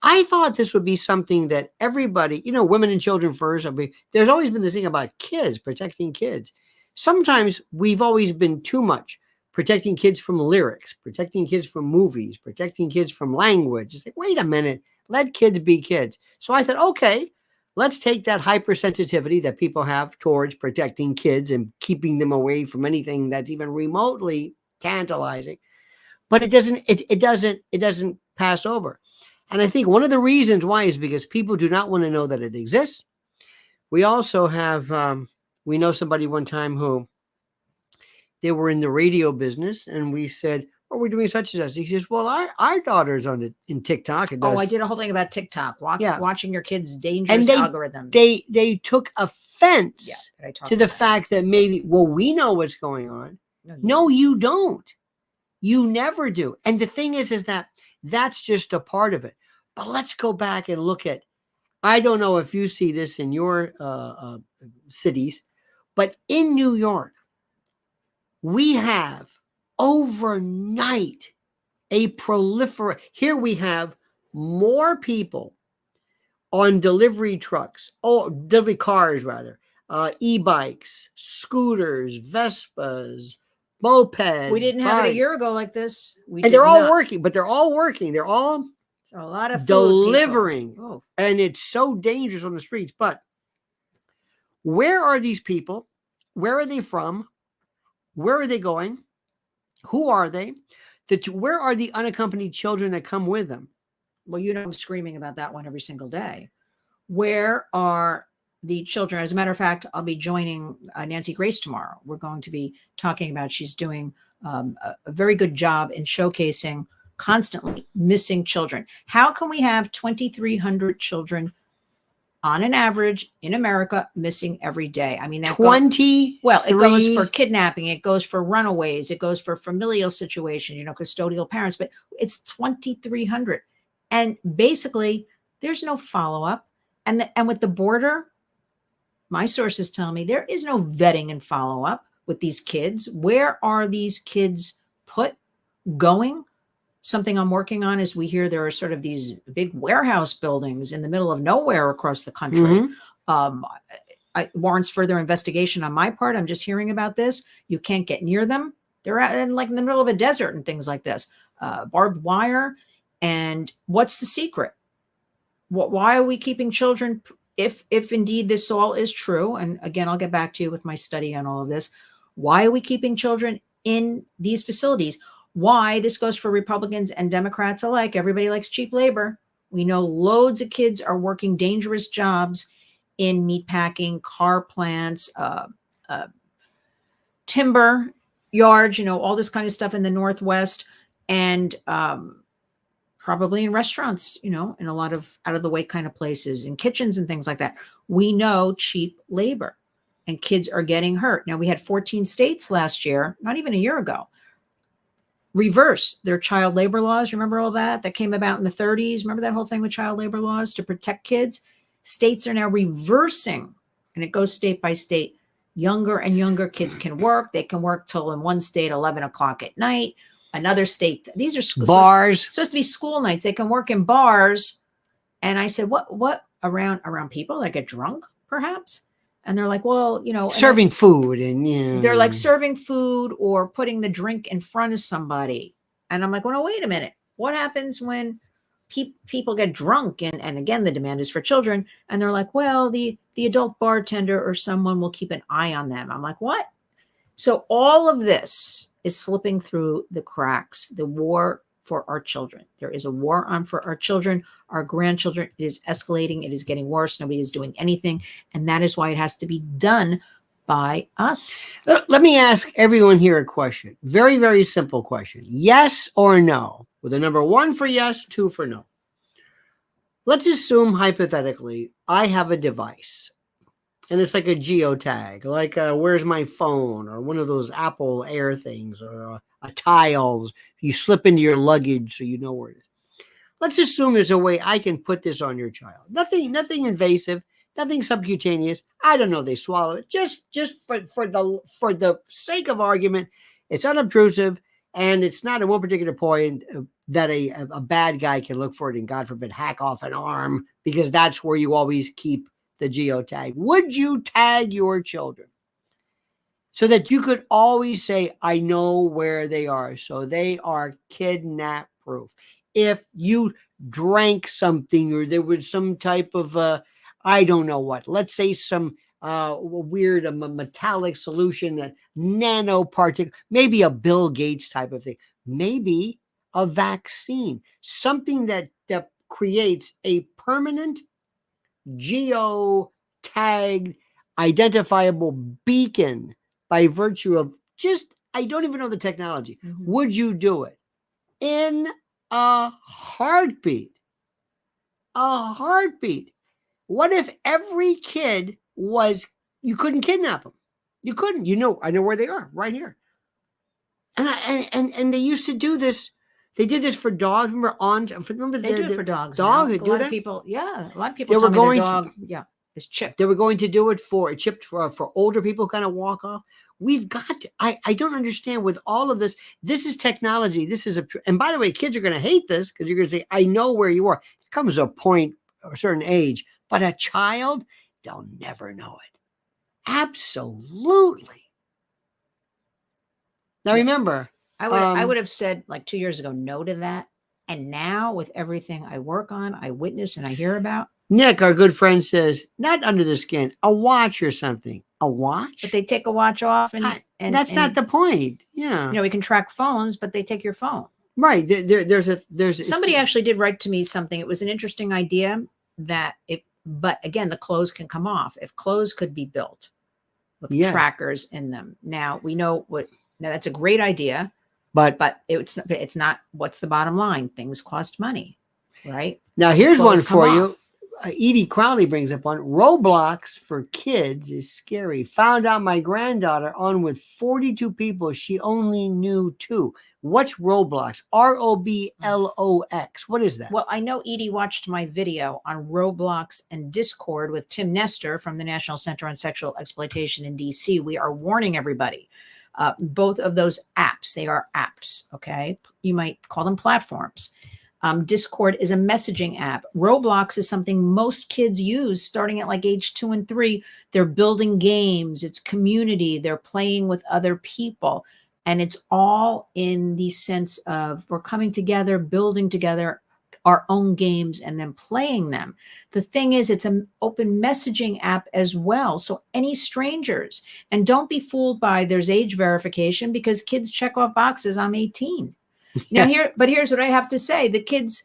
I thought this would be something that everybody, women and children first. There's always been this thing about kids, protecting kids. Sometimes we've always been too much protecting kids from lyrics, protecting kids from movies, protecting kids from language. It's like, wait a minute, let kids be kids. So I thought, okay, let's take that hypersensitivity that people have towards protecting kids and keeping them away from anything that's even remotely tantalizing. But it doesn't pass over. And I think one of the reasons why is because people do not want to know that it exists. We also have, we know somebody one time who, they were in the radio business, and we said, "Oh, we're doing such and such." He says, "Well, our daughter's in TikTok." I did a whole thing about TikTok. Watching your kids' dangerous and algorithms. They took offense to the fact that maybe, well, we know what's going on. No, you don't. You never do. And the thing is that that's just a part of it. But let's go back and look at. I don't know if you see this in your cities, but in New York, we have overnight a proliferation. Here we have more people on delivery trucks, delivery cars rather, e-bikes, scooters, Vespas, mopeds. We didn't have it a year ago like this. They're all working. They're all a lot of delivering. And it's so dangerous on the streets. But where are these people? Where are they from? Where are they going? Who are they? Where are the unaccompanied children that come with them? Well, I'm screaming about that one every single day. Where are the children? As a matter of fact, I'll be joining Nancy Grace tomorrow. We're going to be talking about, she's doing a very good job in showcasing constantly missing children. How can we have 2,300 children on an average in America missing every day? I mean, 20. It goes for kidnapping, it goes for runaways, it goes for familial situations, custodial parents, but it's 2,300. And basically, there's no follow-up. And with the border, my sources tell me there is no vetting and follow-up with these kids. Where are these kids going? Something I'm working on is we hear there are sort of these big warehouse buildings in the middle of nowhere across the country. warrants further investigation on my part. I'm just hearing about this. You can't get near them. They're in like in the middle of a desert and things like this. Barbed wire. And what's the secret? Why are we keeping children? If indeed this all is true, and again, I'll get back to you with my study on all of this. Why are we keeping children in these facilities? Why? This goes for Republicans and Democrats alike. Everybody likes cheap labor. We know loads of kids are working dangerous jobs in meatpacking, car plants, timber yards, all this kind of stuff in the Northwest, and probably in restaurants, in a lot of out of the way kind of places, in kitchens and things like that. We know cheap labor, and kids are getting hurt. Now, we had 14 states last year, not even a year ago, reverse their child labor laws. Remember all that? That came about in the 30s. Remember that whole thing with child labor laws to protect kids? States are now reversing, and it goes state by state. Younger and younger kids can work. They can work till in one state, 11 o'clock at night. Another state, these are bars. Supposed to be school nights. They can work in bars. And I said, what around people that get drunk, perhaps? And they're like, well, serving food and they're like serving food or putting the drink in front of somebody. And I'm like, well, no, wait a minute. What happens when people get drunk? And again, the demand is for children. And they're like, well, the adult bartender or someone will keep an eye on them. I'm like, what? So all of this is slipping through the cracks. The war for our children. There is a war on for our children, our grandchildren. It is escalating. It is getting worse. Nobody is doing anything. And that is why it has to be done by us. Let me ask everyone here a question. Very, very simple question. Yes or no? With a number 1 for yes, 2 for no. Let's assume hypothetically, I have a device. And it's like a geotag, like where's my phone, or one of those Apple Air things, or a Tiles. You slip into your luggage so you know where it is. Let's assume there's a way I can put this on your child. Nothing invasive, nothing subcutaneous. I don't know. They swallow it. Just for the sake of argument, it's unobtrusive, and it's not at one particular point that a bad guy can look for it and, God forbid, hack off an arm, because that's where you always keep the geotag. Would you tag your children so that you could always say, I know where they are, so they are kidnap proof? If you drank something, or there was some type of I don't know what, let's say some weird metallic solution, a nanoparticle, maybe a Bill Gates type of thing, maybe a vaccine, something that creates a permanent geo-tagged identifiable beacon by virtue of just, I don't even know the technology. Mm-hmm. Would you do it? In a heartbeat. A heartbeat. What if every kid you couldn't kidnap them? You couldn't. I know where they are, right here. And they used to do this. They did this for dogs. Remember they do it for dogs. Dogs, a lot of people. Yeah, a lot of people. They were going their dog. Is chipped. They were going to do it for older people, kind of walk off. We've got to, I don't understand with all of this. This is technology. This is and by the way, kids are going to hate this because you're going to say, I know where you are. There comes a point, a certain age, but a child, they'll never know it. Absolutely. Now, remember, I would have said like 2 years ago, no to that. And now with everything I work on, I witness and I hear about. Nick, our good friend, says, not under the skin, a watch or something. A watch? But they take a watch off and that's not the point. Yeah. We can track phones, but they take your phone. Right. There's somebody actually did write to me something. It was an interesting idea but again, the clothes can come off. If clothes could be built with trackers in them. Now we know that's a great idea, but it's not, what's the bottom line? Things cost money, right? Now here's one for you. Edie Crowley brings up one. Roblox for kids is scary. Found out my granddaughter on with 42 people. She only knew 2. What's Roblox? ROBLOX. What is that? Well, I know Edie watched my video on Roblox and Discord with Tim Nestor from the National Center on Sexual Exploitation in DC. We are warning everybody. Both of those apps, they are apps, okay? You might call them platforms. Discord is a messaging app. Roblox is something most kids use starting at like age 2 and 3. They're building games. It's community. They're playing with other people. And it's all in the sense of we're coming together, building together our own games and then playing them. The thing is, it's an open messaging app as well. So any strangers, and don't be fooled by there's age verification because kids check off boxes. I'm 18. Now here's what I have to say. The kids,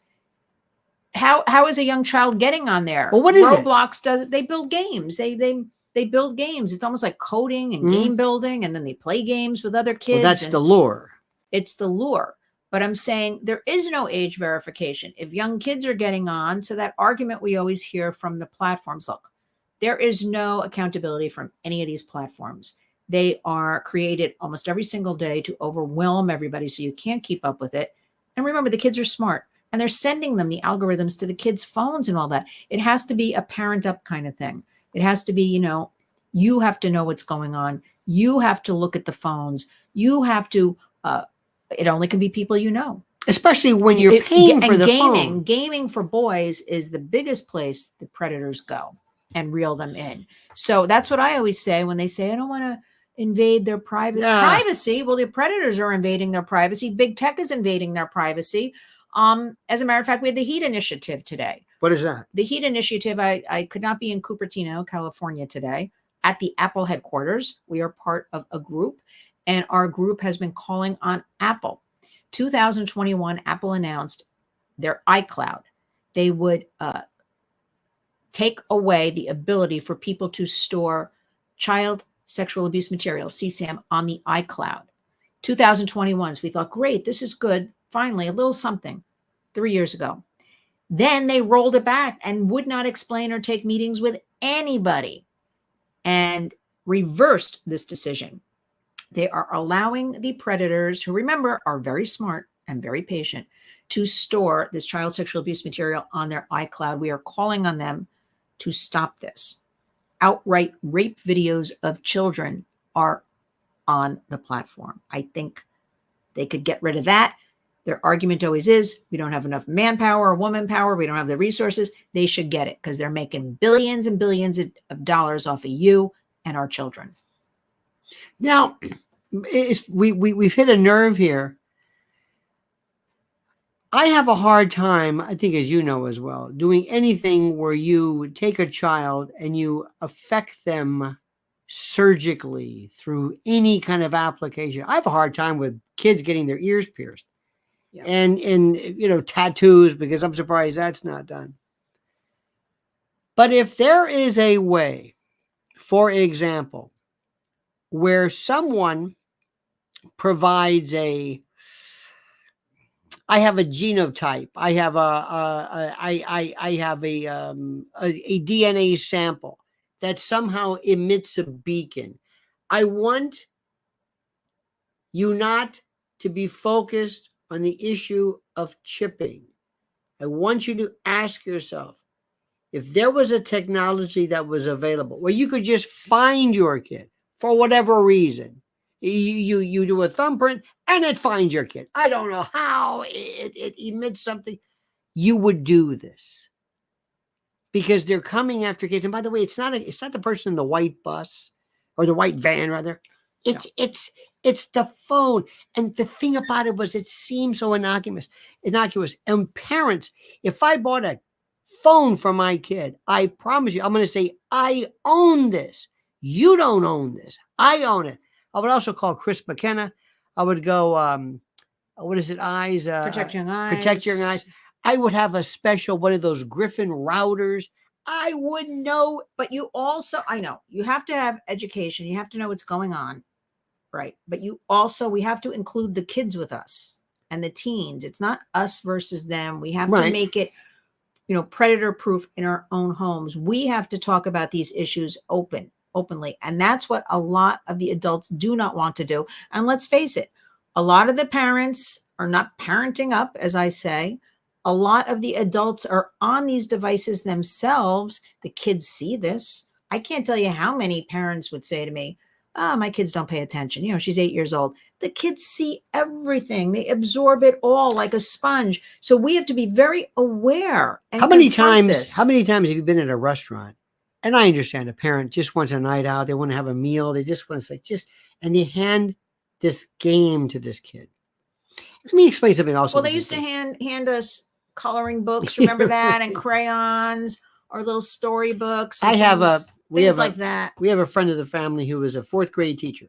how is a young child getting on there? Well, what is it? Roblox does it. They build games. They build games. It's almost like coding and game building, and then they play games with other kids. Well, that's the lure. It's the lure. But I'm saying there is no age verification. If young kids are getting on, so that argument we always hear from the platforms, look, there is no accountability from any of these platforms. They are created almost every single day to overwhelm everybody so you can't keep up with it. And remember, the kids are smart and they're sending them the algorithms to the kids' phones and all that. It has to be a parent up kind of thing. It has to be, you have to know what's going on. You have to look at the phones. You have to, it only can be people you know. Especially when you're paying for the phone. Gaming for boys is the biggest place the predators go and reel them in. So that's what I always say when they say, I don't want to invade their privacy. Well, the predators are invading their privacy. Big tech is invading their privacy. As a matter of fact, we had the HEAT initiative today. What is that? The HEAT initiative, I could not be in Cupertino, California today at the Apple headquarters. We are part of a group, and our group has been calling on Apple. 2021, Apple announced their iCloud. They would take away the ability for people to store child sexual abuse material, CSAM, on the iCloud. 2021, so we thought, great, this is good. Finally, a little something 3 years ago. Then they rolled it back and would not explain or take meetings with anybody and reversed this decision. They are allowing the predators, who remember are very smart and very patient, to store this child sexual abuse material on their iCloud. We are calling on them to stop this. Outright rape videos of children are on the platform. I think they could get rid of that. Their argument always is, we don't have enough manpower or woman power. We don't have the resources. They should get it because they're making billions and billions of dollars off of you and our children. Now, we've hit a nerve here. I have a hard time, I think, as you know as well, doing anything where you take a child and you affect them surgically through any kind of application. I have a hard time with kids getting their ears pierced and tattoos, because I'm surprised that's not done. But if there is a way, for example, where someone provides I have a genotype, I have a DNA sample that somehow emits a beacon. I want you not to be focused on the issue of chipping. I want you to ask yourself, if there was a technology that was available where you could just find your kid for whatever reason, you do a thumbprint and it finds your kid. I don't know how it emits something. You would do this because they're coming after kids. And by the way, it's not the person in the white bus or the white van, rather. It's the phone. And the thing about it was, it seemed so innocuous. And parents, if I bought a phone for my kid, I promise you, I'm going to say, I own this. You don't own this. I own it. I would also call Chris McKenna. I would go, what is it? Eyes. Protect Young Eyes. Protect Young Eyes. I would have a special, one of those Griffin routers. I would know. But you also, I know, you have to have education. You have to know what's going on. Right. But we have to include the kids with us and the teens. It's not us versus them. We have to make it, predator proof in our own homes. We have to talk about these issues openly. And that's what a lot of the adults do not want to do. And let's face it, a lot of the parents are not parenting up, as I say. A lot of the adults are on these devices themselves. The kids see this. I can't tell you how many parents would say to me, oh, my kids don't pay attention. You know, she's 8 years old. The kids see everything. They absorb it all like a sponge. So we have to be very aware and How many confront times? this. How many times have you been at a restaurant? And I understand a parent just wants a night out. They want to have a meal. They just want to say and they hand this game to this kid. Let me explain something also. Well, they used to hand us coloring books. Remember that? And crayons or little storybooks. I have things like that. We have a friend of the family who was a 4th grade teacher.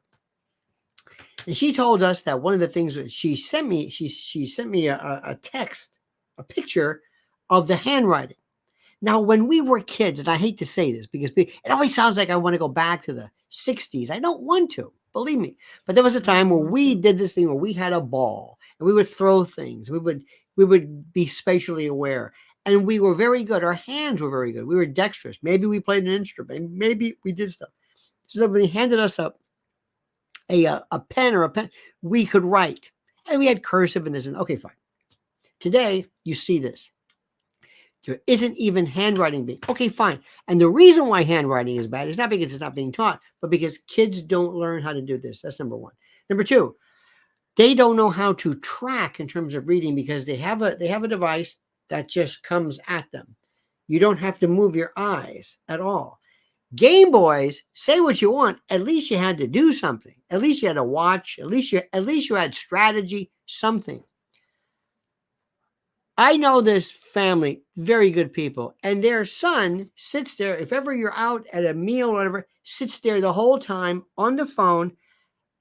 And she told us that one of the things that she sent me a text, a picture of the handwriting. Now, when we were kids, and I hate to say this because it always sounds like I want to go back to the 60s. I don't want to, believe me. But there was a time where we did this thing where we had a ball and we would throw things. We would be spatially aware. And we were very good. Our hands were very good. We were dexterous. Maybe we played an instrument. Maybe we did stuff. So that when they handed us up a pen or a pen, we could write. And we had cursive and this and okay, fine. Today, you see this. There isn't even handwriting being, okay, fine. And the reason why handwriting is bad is not because it's not being taught, but because kids don't learn how to do this. That's number one. Number two, they don't know how to track in terms of reading because they have a device that just comes at them. You don't have to move your eyes at all. Game Boys, say what you want. At least you had to do something. At least you had to watch. At least you had strategy, something. I know this family, very good people, and their son sits there. If ever you're out at a meal or whatever, sits there the whole time on the phone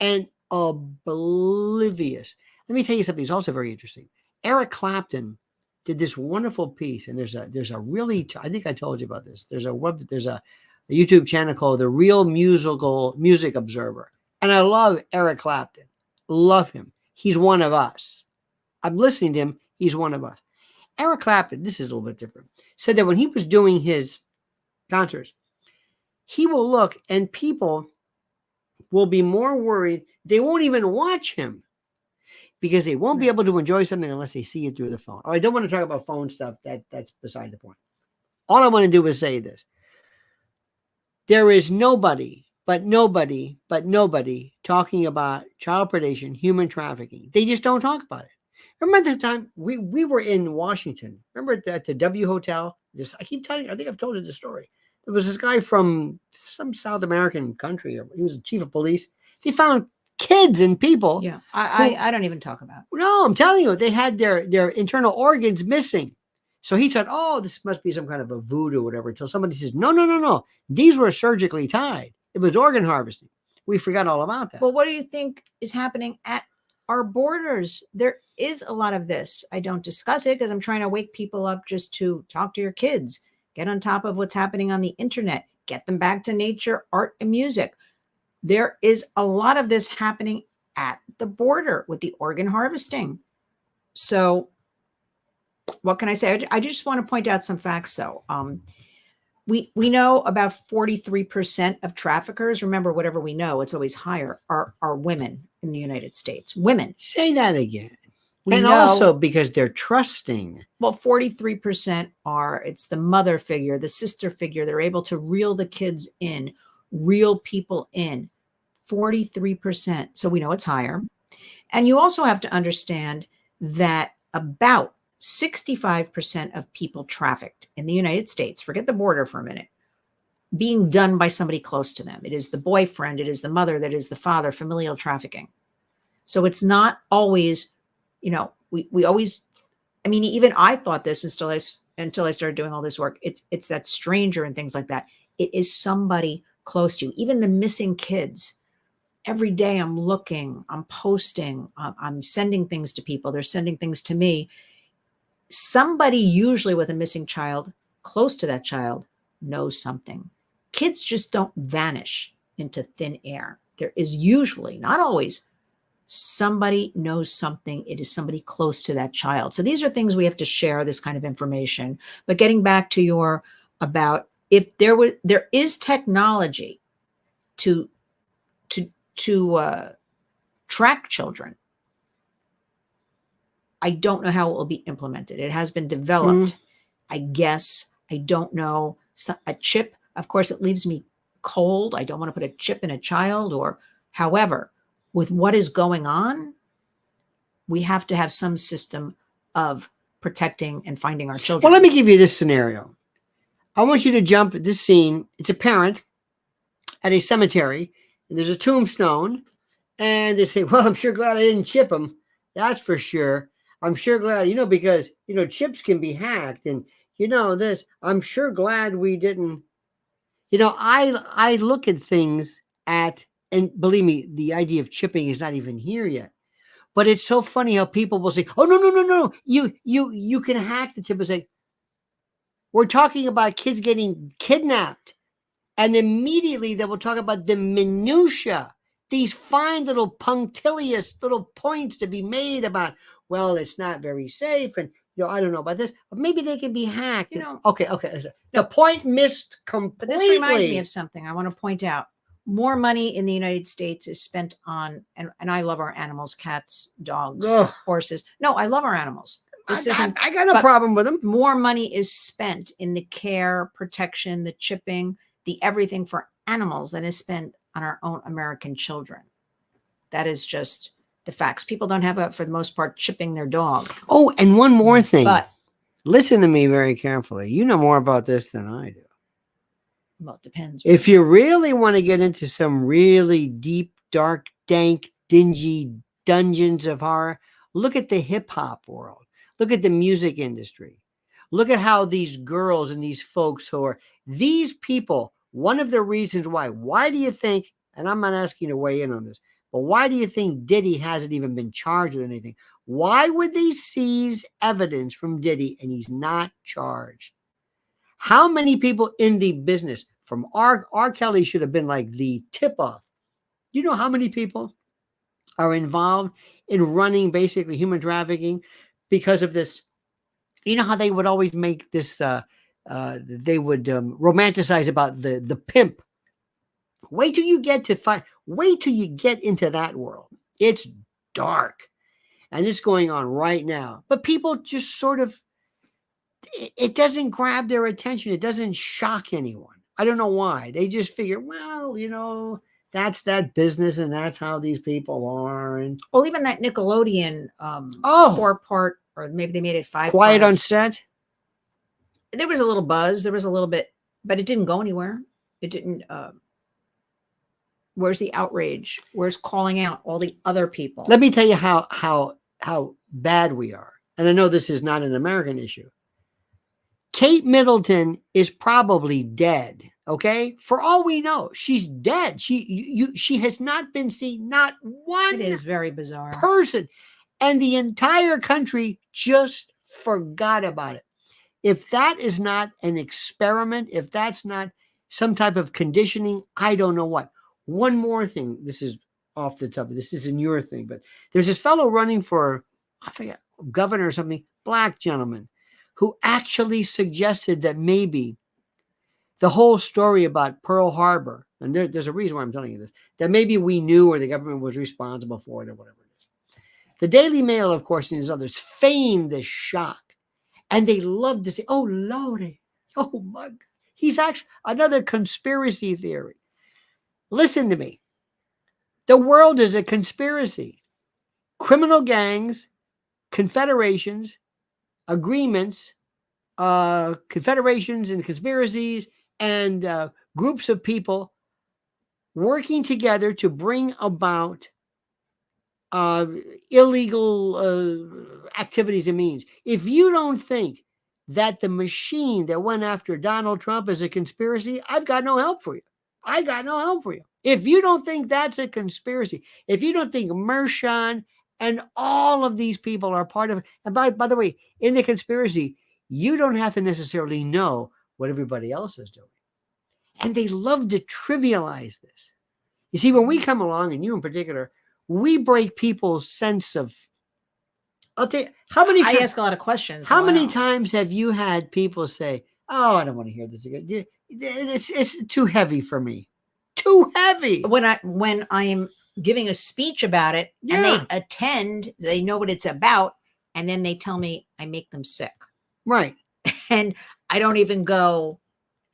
and oblivious. Let me tell you something. It's also very interesting. Eric Clapton did this wonderful piece, and there's a really, I think I told you about this. There's a YouTube channel called The Real Music Observer, and I love Eric Clapton. Love him. He's one of us. I'm listening to him. He's one of us. Eric Clapton, this is a little bit different, said that when he was doing his concerts, he will look and people will be more worried. They won't even watch him because they won't be able to enjoy something unless they see it through the phone. I don't want to talk about phone stuff. That's beside the point. All I want to do is say this. There is nobody talking about child predation, human trafficking. They just don't talk about it. Remember the time we were in Washington? Remember at the W Hotel? I keep telling you, I think I've told you the story. There was this guy from some South American country. He was the chief of police. They found kids and people. Yeah, I don't even talk about. No, I'm telling you, they had their internal organs missing. So he thought, oh, this must be some kind of a voodoo or whatever, until somebody says, no. These were surgically tied. It was organ harvesting. We forgot all about that. Well, what do you think is happening at our borders? There is a lot of this. I don't discuss it because I'm trying to wake people up just to talk to your kids, get on top of what's happening on the internet, get them back to nature, art, and music. There is a lot of this happening at the border with the organ harvesting. So what can I say? I just want to point out some facts, though. We know about 43% of traffickers, remember, whatever we know, it's always higher, are women in the United States. Women. Say that again. We and know, also because they're trusting. Well, 43% it's the mother figure, the sister figure. They're able to reel the kids in, reel people in. 43%. So we know it's higher. And you also have to understand that about 65% of people trafficked in the United States, forget the border for a minute, being done by somebody close to them. It is the boyfriend, it is the mother, that is the father, familial trafficking. So it's not always, we always, I mean, even I thought this until I started doing all this work. It's that stranger and things like that. It is somebody close to you. Even the missing kids. Every day I'm looking, I'm posting, I'm sending things to people. They're sending things to me. Somebody usually with a missing child, close to that child, knows something. Kids just don't vanish into thin air. There is usually, not always, somebody knows something. It is somebody close to that child. So these are things we have to share, this kind of information. But getting back to about if there is technology to track children, I don't know how it will be implemented. It has been developed, I guess. I don't know. A chip, of course, it leaves me cold. I don't want to put a chip in a child, or however, with what is going on, we have to have some system of protecting and finding our children. Well, let me give you this scenario. I want you to jump at this scene. It's a parent at a cemetery, and there's a tombstone, and they say, well, I'm sure glad I didn't chip him. That's for sure. I'm sure glad, because, chips can be hacked, and, this. I'm sure glad we didn't. I look at things and believe me, the idea of chipping is not even here yet. But it's so funny how people will say, oh, no. You can hack the chip and say, we're talking about kids getting kidnapped. And immediately they will talk about the minutia, these fine little punctilious little points to be made about, well, it's not very safe. And, I don't know about this, but maybe they can be hacked. Okay. The point missed completely. But this reminds me of something I want to point out. More money in the United States is spent on, and I love our animals, cats, dogs, horses. No, I love our animals. I got no problem with them. More money is spent in the care, protection, the chipping, the everything for animals than is spent on our own American children. That is just the facts. People don't have, for the most part, chipping their dog. Oh, and one more thing. But listen to me very carefully. You know more about this than I do. Well, it depends. If you really want to get into some really deep, dark, dank, dingy dungeons of horror, look at the hip hop world. Look at the music industry. Look at how these girls and these folks these people, one of the reasons why do you think, and I'm not asking you to weigh in on this, but why do you think Diddy hasn't even been charged with anything? Why would they seize evidence from Diddy and he's not charged? How many people in the business from R. Kelly should have been like the tip-off? You know how many people are involved in running basically human trafficking because of this? You know how they would always make this, they would romanticize about the pimp. Wait till you get into that world. It's dark. And it's going on right now. But people just sort of, it doesn't grab their attention. It doesn't shock anyone. I don't know why. They just figure, well, that's that business and that's how these people are. And well, even that Nickelodeon 4-part, or maybe they made it 5 Quiet parts. on Set. There was a little buzz. There was a little bit, but it didn't go anywhere. It didn't. Where's the outrage? Where's calling out all the other people? Let me tell you how bad we are. And I know this is not an American issue. Kate Middleton is probably dead. Okay, for all we know, she's dead. She has not been seen. Not one. It is very bizarre. Person, and the entire country just forgot about it. If that is not an experiment, if that's not some type of conditioning, I don't know what. One more thing. This is off the top. This isn't your thing, but there's this fellow running for, I forget, governor or something, black gentleman, who actually suggested that maybe the whole story about Pearl Harbor, and there's a reason why I'm telling you this, that maybe we knew or the government was responsible for it or whatever it is. The Daily Mail, of course, and his others feigned this shock. And they love to say, oh, Lordy, oh, my God. He's actually another conspiracy theory. Listen to me. The world is a conspiracy. Criminal gangs, confederations, agreements, confederations and conspiracies, and groups of people working together to bring about illegal activities and means. If you don't think that the machine that went after Donald Trump is a conspiracy, I've got no help for you. I got no help for you. If you don't think that's a conspiracy, if you don't think Mershon and all of these people are part of it, and by the way, in the conspiracy, you don't have to necessarily know what everybody else is doing. And they love to trivialize this. You see, when we come along, and you in particular, we break people's sense of, I'll tell you, how many times, I ask a lot of questions. How many times have you had people say, oh, I don't want to hear this again. It's too heavy for me. Too heavy. When I am giving a speech about it, and they attend, they know what it's about, and then they tell me I make them sick. Right. And I don't even go,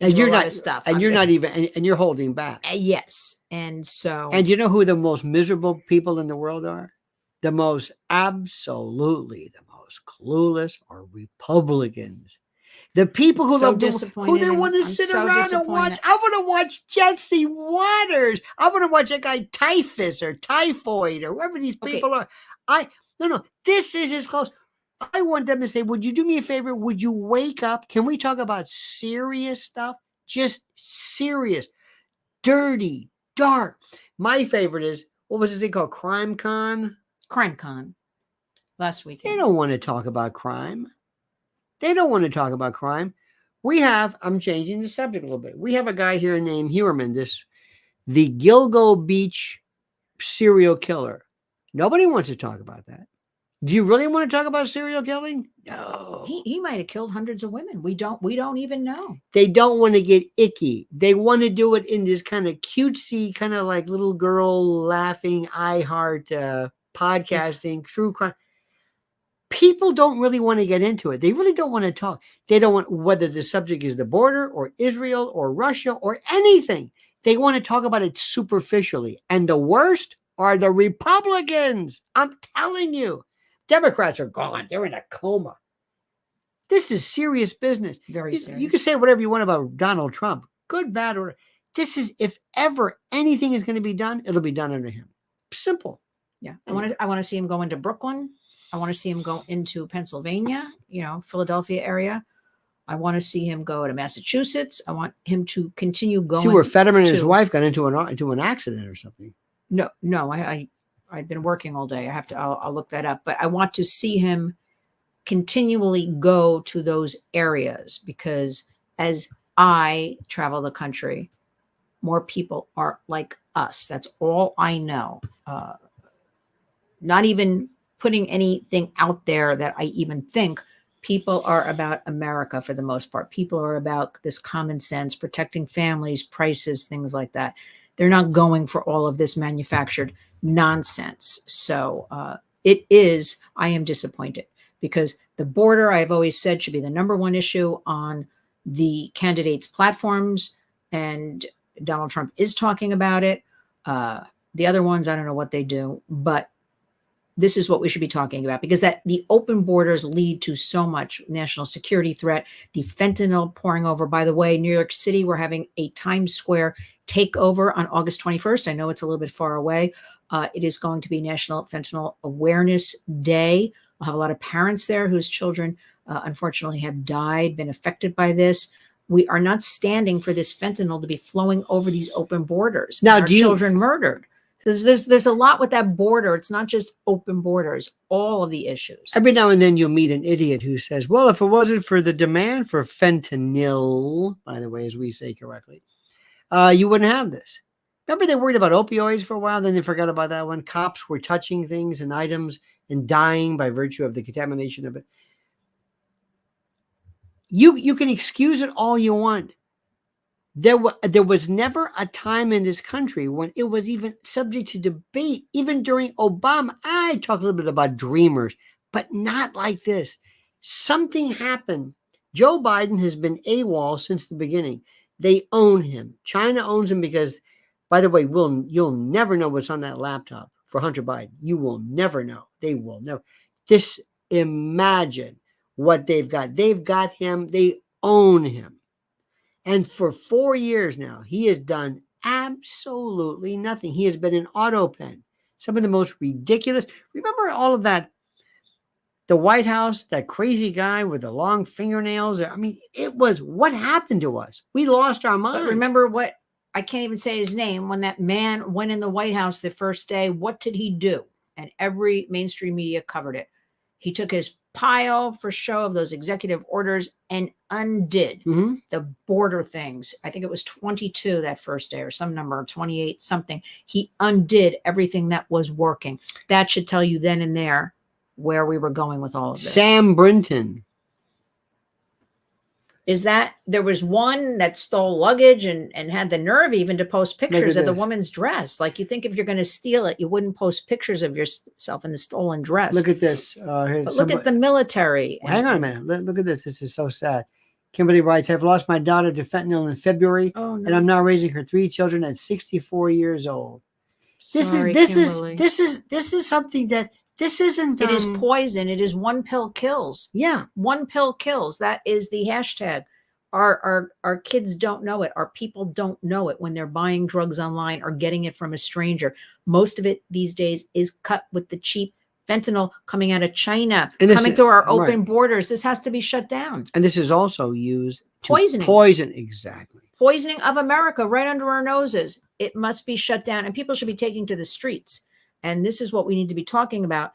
And do you're a lot not, of stuff. and you're not even, and you're holding back. Yes. And so. And you know who the most miserable people in the world are? The most absolutely, the most clueless are Republicans. The people who So love who disappointed they in- want to I'm sit so around and watch. disappointed. I want to watch Jesse Waters. I want to watch that guy Typhus or Typhoid or whoever these Okay. people are. No. This is as close. I want them to say, would you do me a favor? Would you wake up? Can we talk about serious stuff? Just serious, dirty, dark. My favorite is, what was this thing called? Crime Con? Crime Con last They weekend. don't want to talk about crime. They don't want to talk about crime. I'm changing the subject a little bit. We have a guy here named Huerman, the Gilgo Beach serial killer. Nobody wants to talk about that. Do you really want to talk about serial killing? No. He might have killed hundreds of women. We don't even know. They don't want to get icky. They want to do it in this kind of cutesy, kind of like little girl laughing, podcasting, true crime. People don't really want to get into it. They really don't want to talk. They don't want, whether the subject is the border or Israel or Russia or anything. They want to talk about it superficially. And the worst are the Republicans. I'm telling you. Democrats are gone. They're in a coma. This is serious business. Very serious. You can say whatever you want about Donald Trump. Good, bad, or this is, if ever anything is going to be done, it'll be done under him. Simple. Yeah. I want to see him go into Brooklyn. I want to see him go into Pennsylvania, Philadelphia area. I want to see him go to Massachusetts. I want him to continue going. See where Fetterman and his wife got into an accident or something. No. I've been working all day. I'll look that up. But I want to see him continually go to those areas, because as I travel the country, more people are like us. That's all I know. Not even putting anything out there that I even think. People are about America for the most part. People are about this common sense, protecting families, prices, things like that. They're not going for all of this manufactured nonsense. So I am disappointed, because the border, I've always said, should be the number one issue on the candidates' platforms. And Donald Trump is talking about it. The other ones, I don't know what they do, but this is what we should be talking about, because the open borders lead to so much national security threat, the fentanyl pouring over. By the way, New York City, we're having a Times Square takeover on August 21st. I know it's a little bit far away. It is going to be National Fentanyl Awareness Day. We'll have a lot of parents there whose children, unfortunately, have died, been affected by this. We are not standing for this fentanyl to be flowing over these open borders. Now, children murdered. So there's a lot with that border. It's not just open borders, all of the issues. Every now and then you'll meet an idiot who says, well, if it wasn't for the demand for fentanyl, by the way, as we say correctly, you wouldn't have this. Remember they worried about opioids for a while, then they forgot about that one. Cops were touching things and items and dying by virtue of the contamination of it. You can excuse it all you want. There was never a time in this country when it was even subject to debate. Even during Obama, I talked a little bit about dreamers, but not like this. Something happened. Joe Biden has been AWOL since the beginning. They own him. China owns him because, by the way, you'll never know what's on that laptop for Hunter Biden. You will never know. They will never. Imagine what they've got. They've got him. They own him. And for 4 years now, he has done absolutely nothing. He has been an auto pen. Some of the most ridiculous. Remember all of that? The White House, that crazy guy with the long fingernails. I mean, it was, what happened to us? We lost our mind. But remember what, I can't even say his name, when that man went in the White House the first day, what did he do? And every mainstream media covered it. He took his pile for show of those executive orders and undid the border things. I think it was 22 that first day, or some number, 28 something. He undid everything that was working. That should tell you then and there where we were going with all of this. Sam Brinton. Is that there was one that stole luggage and had the nerve even to post pictures of the woman's dress. Like, you think if you're going to steal it, you wouldn't post pictures of yourself in the stolen dress. Look at this. But look at the military. Hang on a minute. Look at this. This is so sad. Kimberly writes, I've lost my daughter to fentanyl in February, Oh no. and I'm now raising her 3 children at 64 years old. Sorry, This Kimberly. is something that this isn't. It is poison. It is one pill kills. Yeah. One pill kills. That is the hashtag. Our kids don't know it. Our people don't know it when they're buying drugs online or getting it from a stranger. Most of it these days is cut with the cheap fentanyl coming out of China, coming through our open borders. This has to be shut down. And this is also used to Poisoning. Exactly. Poisoning of America right under our noses. It must be shut down, and people should be taking to the streets. And this is what we need to be talking about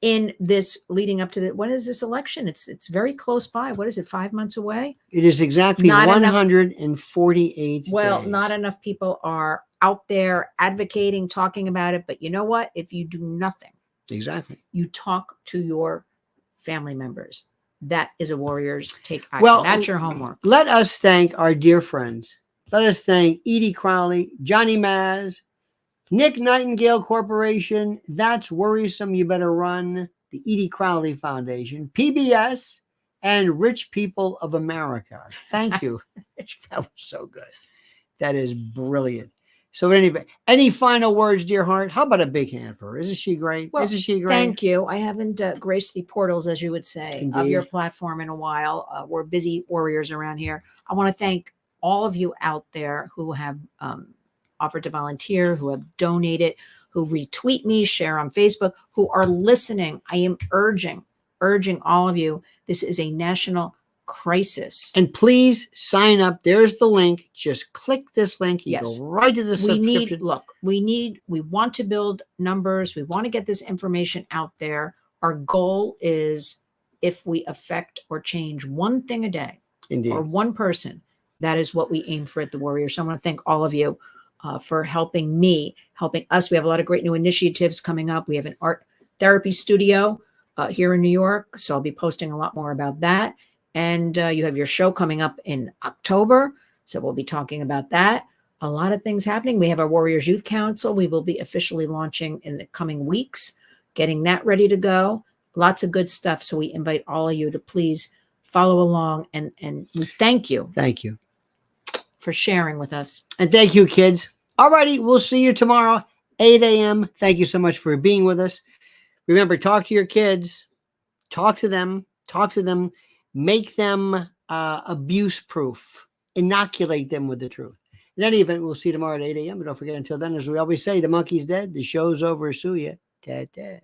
in this leading up to the, when is this election? It's very close by. What is it, 5 months away? It is exactly 148 well, days. not enough people are out there advocating, talking about it. But you know what? If you do nothing, exactly, you talk to your family members. That is a warrior's take action. Well, that's your homework. Let us thank our dear friends. Let us thank Edie Crowley, Johnny Maz, Nick Nightingale Corporation, That's Worrisome, You Better Run, the Edie Crowley Foundation, PBS, and Rich People of America. Thank you. That was so good. That is brilliant. So anyway, any final words, dear heart? How about a big hand for her? Isn't she great? Well, isn't she great? Thank you. I haven't graced the portals, as you would say, Indeed. of your platform in a while. We're busy warriors around here. I want to thank all of you out there who have offered to volunteer, who have donated, who retweet me, share on Facebook, who are listening. I am urging all of you. This is a national crisis. And please sign up. There's the link. Just click this link. You Yes. go right to the subscription. We want to build numbers. We want to get this information out there. Our goal is, if we affect or change one thing a day, Indeed. or one person, that is what we aim for at the Warriors. So I want to thank all of you for helping me, helping us. We have a lot of great new initiatives coming up. We have an art therapy studio here in New York. So I'll be posting a lot more about that. And you have your show coming up in October. So we'll be talking about that. A lot of things happening. We have our Warriors Youth Council. We will be officially launching in the coming weeks, getting that ready to go. Lots of good stuff. So we invite all of you to please follow along. And we thank you. Thank you For sharing with us. And thank you, kids. All righty. We'll see you tomorrow, 8 a.m. Thank you so much for being with us. Remember, talk to your kids. Talk to them. Make them abuse-proof. Inoculate them with the truth. In any event, we'll see you tomorrow at 8 a.m. But don't forget, until then, as we always say, the monkey's dead. The show's over. Sue ya. Ta-ta.